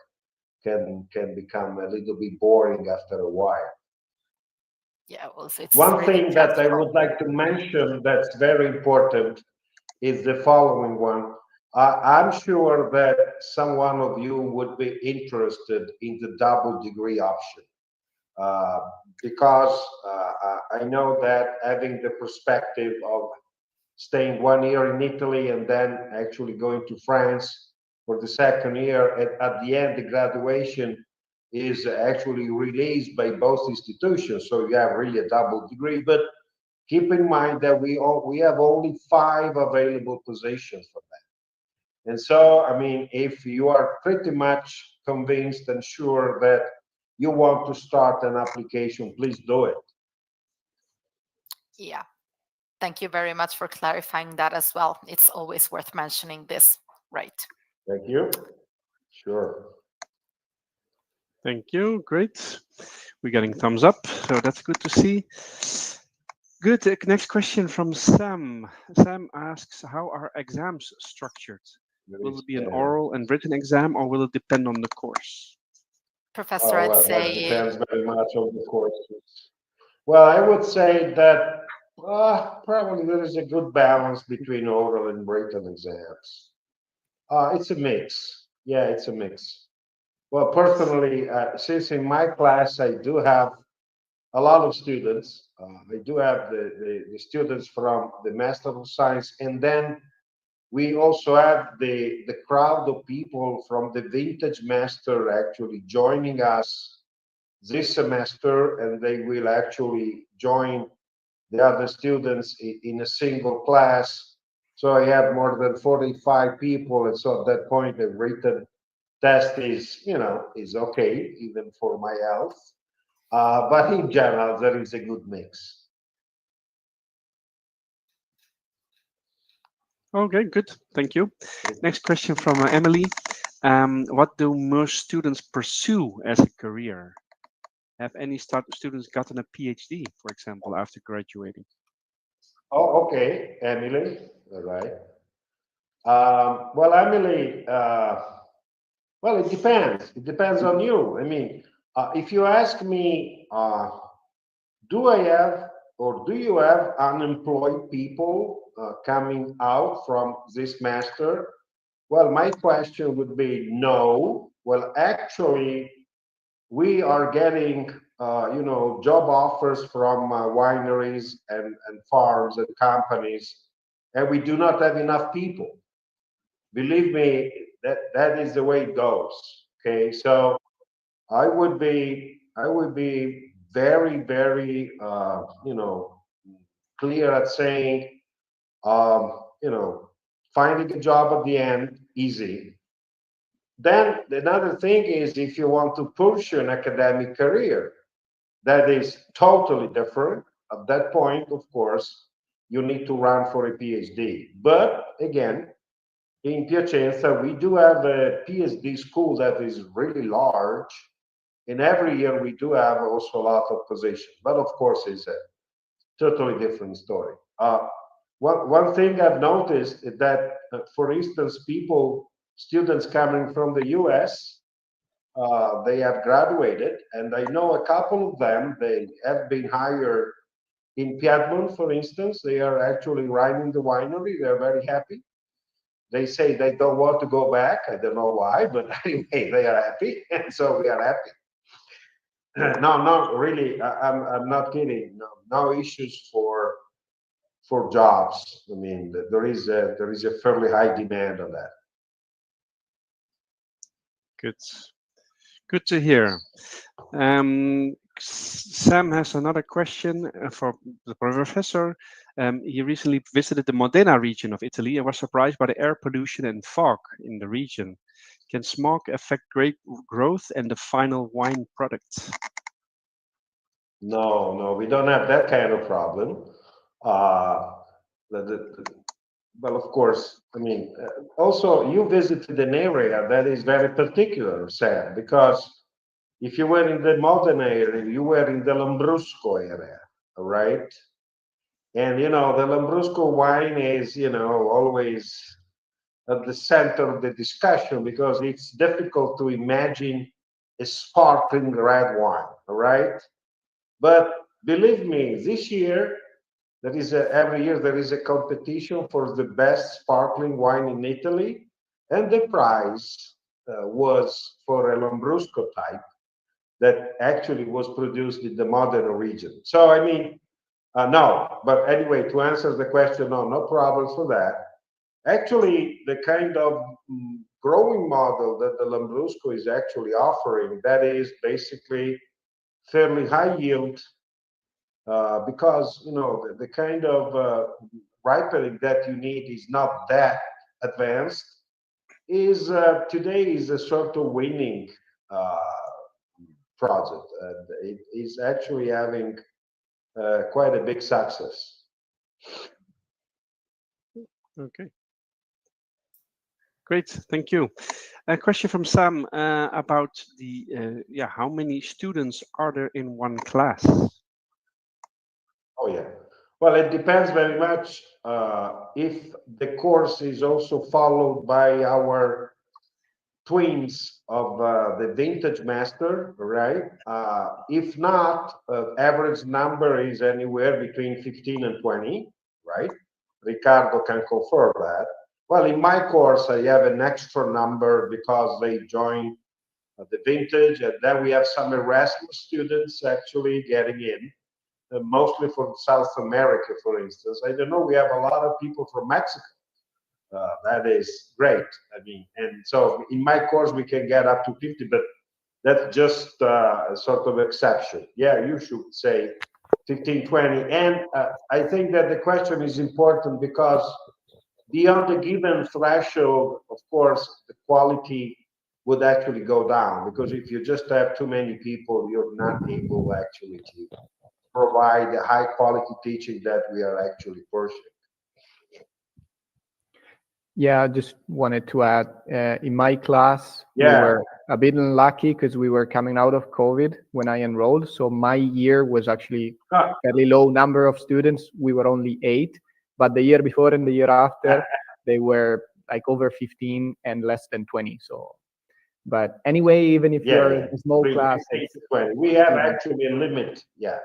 can become a little bit boring after a while. Yeah, also it's One really thing that I transferable. would like to mention that's very important is the following one. I'm sure that some one of you would be interested in the double degree option uh, because I know that having the perspective of staying 1 year in Italy and then actually going to France for the second year, at the end, the graduation is actually released by both institutions. So you have really a double degree. But keep in mind that we have only 5 available positions for that. And so, I mean, if you are pretty much convinced and sure that you want to start an application, please do it. Yeah. Thank you very much for clarifying that as well. It's always worth mentioning this, right? Thank you. Sure. Thank you. Great. We're getting thumbs up, so that's good to see. Good. Next question from Sam. Sam asks, how are exams structured? Will it be an oral and written exam, or will it depend on the course? Professor, I'd Well, that say depends very much on the courses. Well, I would say that probably there is a good balance between oral and written exams. It's a mix. Yeah, it's a mix. Well, personally, since in my class I do have a lot of students, I do have the students from the Master of Science, and then we also have the crowd of people from the vintage master actually joining us this semester, and they will actually join the other students in a single class. So I have more than 45 people, and so at that point, the written test is, is okay, even for my health. But in general, there is a good mix. Okay, good. Thank you. Next question from Emily. What do most students pursue as a career? Have any students gotten a PhD, for example, after graduating? Oh, okay, Emily. All right. Well, Emily, well, it depends. It depends on you. I mean, if you ask me, do I have or do you have unemployed people coming out from this master? Well, my question would be no. Well, actually, we are getting, job offers from wineries and farms and companies, and we do not have enough people. Believe me, that is the way it goes. Okay, so I would be very, very, clear at saying, finding a job at the end easy. Then another thing is if you want to pursue an academic career, that is totally different. At that point, of course, you need to run for a PhD. But again, in Piacenza, we do have a PhD school that is really large. And every year we do have also a lot of positions. But of course, it's a totally different story. One thing I've noticed is that, for instance, students coming from the US, they have graduated, and I know a couple of them, they have been hired in Piedmont, for instance. They are actually running the winery. They're very happy. They say they don't want to go back. I don't know why, but anyway, they are happy, and so we are happy. No, no, really, I'm not kidding. No, no issues for jobs. I mean, there is a fairly high demand on that. Good. Good to hear. Sam has another question for the professor. He recently visited the Modena region of Italy and was surprised by the air pollution and fog in the region. Can smog affect grape growth and the final wine product? No, no, we don't have that kind of problem. Uh, well, of course, I mean, also you visited an area that is very particular, Sam, because if you were in the Modena area, you were in the Lambrusco area, all right? And the Lambrusco wine is, always at the center of the discussion because it's difficult to imagine a sparkling red wine, all right? But believe me, this year every year there is a competition for the best sparkling wine in Italy, and the prize was for a Lambrusco type that actually was produced in the Modena region. So I mean, no. But anyway, to answer the question, no, no problems for that. Actually, the kind of growing model that the Lambrusco is actually offering, that is basically fairly high yield, because the kind of ripening that you need is not that advanced. Is today is a sort of winning project, and it is actually having quite a big success. Okay. Great, thank you. A question from Sam about how many students are there in one class? Oh yeah. Well, it depends very much if the course is also followed by our twins of the vintage master, right? If not, average number is anywhere between 15 and 20, right? Ricardo can confirm that. Well, in my course, I have an extra number because they join the vintage, and then we have some Erasmus students actually getting in, mostly from South America, for instance. I don't know, we have a lot of people from Mexico that is great. I mean, and so in my course we can get up to 50, but that's just a sort of exception. Yeah, you should say 15, 20. And I think that the question is important because beyond a given threshold, of course, the quality would actually go down, because if you just have too many people, you're not able actually to provide the high quality teaching that we are actually pushing. Yeah, I just wanted to add, in my class, we Yeah. were a bit unlucky because we were coming out of COVID when I enrolled. So my year was actually Ah. fairly low number of students. We were only 8, but the year before and the year after, they were like over 15 and less than 20. So, but anyway, even if you're a small class, it's, 20. We have actually a limit. Yeah.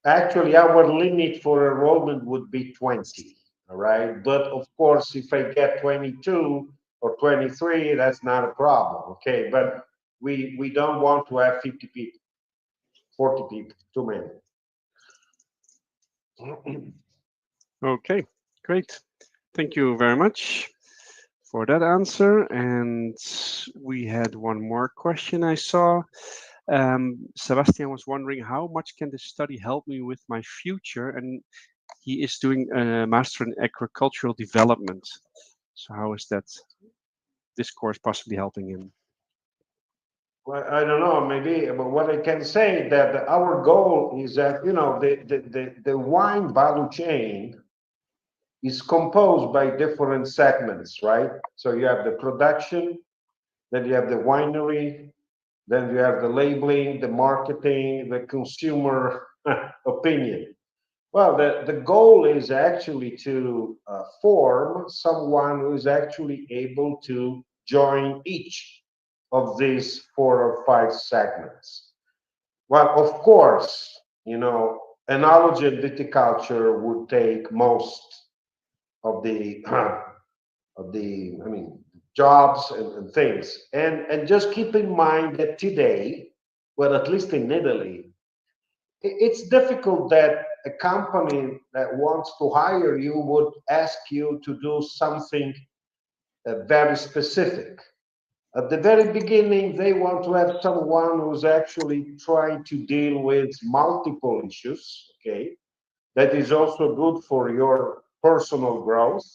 Actually, our limit for enrollment would be 20. All right. But of course, if I get 22 or 23, that's not a problem. Okay. But we don't want to have 50 people, 40 people, too many. Okay, great. Thank you very much for that answer. And we had one more question I saw. Sebastian was wondering, how much can this study help me with my future? And he is doing a master in agricultural development. So how is this course possibly helping him? Well, I don't know, maybe, but what I can say that our goal is that, you know, the wine value chain is composed by different segments, right? So you have the production, then you have the winery, then you have the labeling, the marketing, the consumer opinion. Well, the goal is actually to form someone who is actually able to join each of these 4 or 5 segments. Well, of course, you know, enology and viticulture would take most of the I mean, jobs and things. And just keep in mind that today, well, at least in Italy, it's difficult that a company that wants to hire you would ask you to do something very specific. At the very beginning, they want to have someone who's actually trying to deal with multiple issues, okay? That is also good for your personal growth.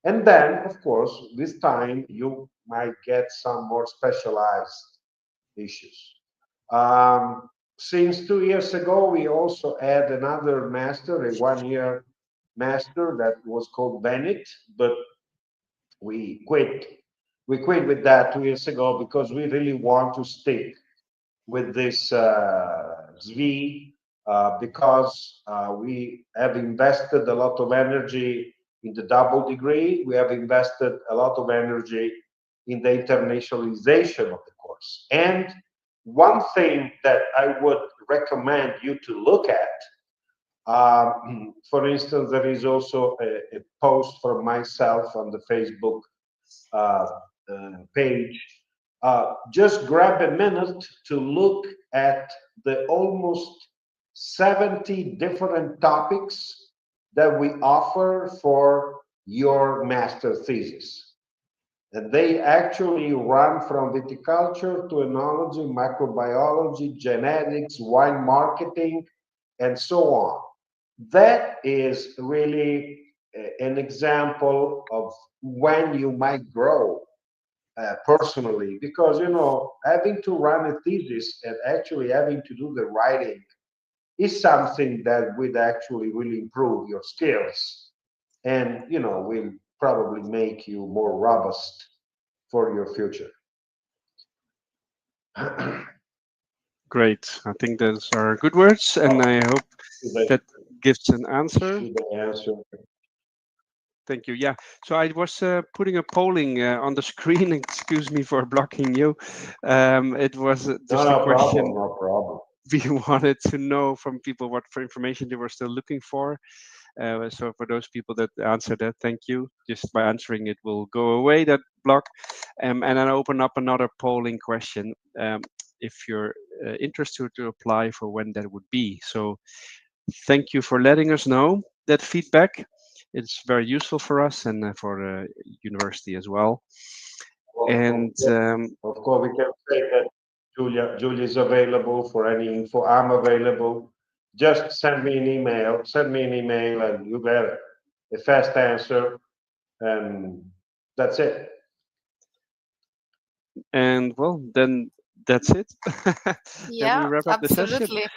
And then, of course, with time, you might get some more specialized issues. Since 2 years ago, we also had another master, a 1-year master that was called Bennett, but we quit. We quit with that 2 years ago because we really want to stick with this SV because we have invested a lot of energy in the double degree. We have invested a lot of energy in the internationalization of the course. And one thing that I would recommend you to look at, for instance, there is also a post from myself on the Facebook page. Just grab a minute to look at the almost 70 different topics that we offer for your master thesis. And they actually run from viticulture to enology, microbiology, genetics, wine marketing, and so on. That is really an example of when you might grow personally, because, you know, having to run a thesis and actually having to do the writing is something that would actually really improve your skills and, you know, will probably make you more robust for your future. Great. I think those are good words, and I hope that gives an answer. Thank you. Yeah. So I was putting a polling on the screen. Excuse me for blocking you. It was just a question. No problem. We wanted to know from people what for information they were still looking for. So for those people that answered that, thank you. Just by answering it will go away, that block. And then open up another polling question if you're interested to apply for when that would be. So thank you for letting us know that feedback. It's very useful for us and for the university as well. And of course, we can say that Julia is available for any info. I'm available. Just send me an email. And you get a fast answer, and that's it. And well, then that's it. Then Yeah, we wrap up the session. absolutely.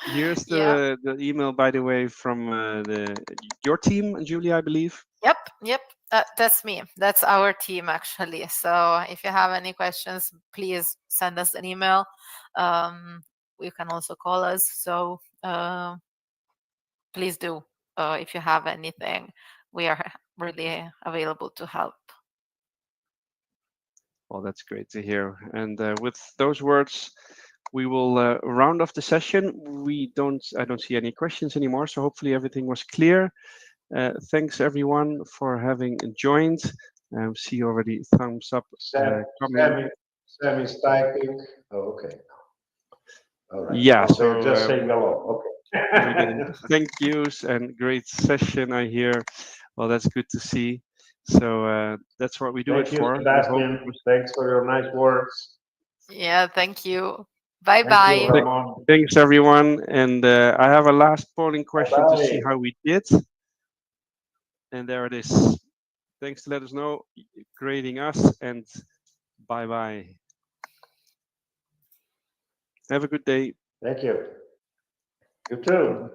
Here's Yeah. the email, by the way, from your team, Julia, I believe. Yep. That's me. That's our team, actually. So if you have any questions, please send us an email. You can also call us. So please do. If you have anything, we are really available to help. Well, that's great to hear. And with those words, we will round off the session. I don't see any questions anymore, so hopefully everything was clear. Thanks everyone for having joined. See already thumbs up coming. Sammy's typing. Oh, okay. All right. Yeah, Oh, so they're just saying hello. Okay. thank yous and great session, I hear. Well, that's good to see. So that's what we do Thank it you, for. Sebastian. Thanks for your nice words. Yeah, thank you. Bye Thank you, bye. Ramon. Thanks everyone. And I have a last polling question to see Bye. how we did. And there it is. Thanks to let us know, grading us, and bye-bye. Have a good day. Thank you. You too.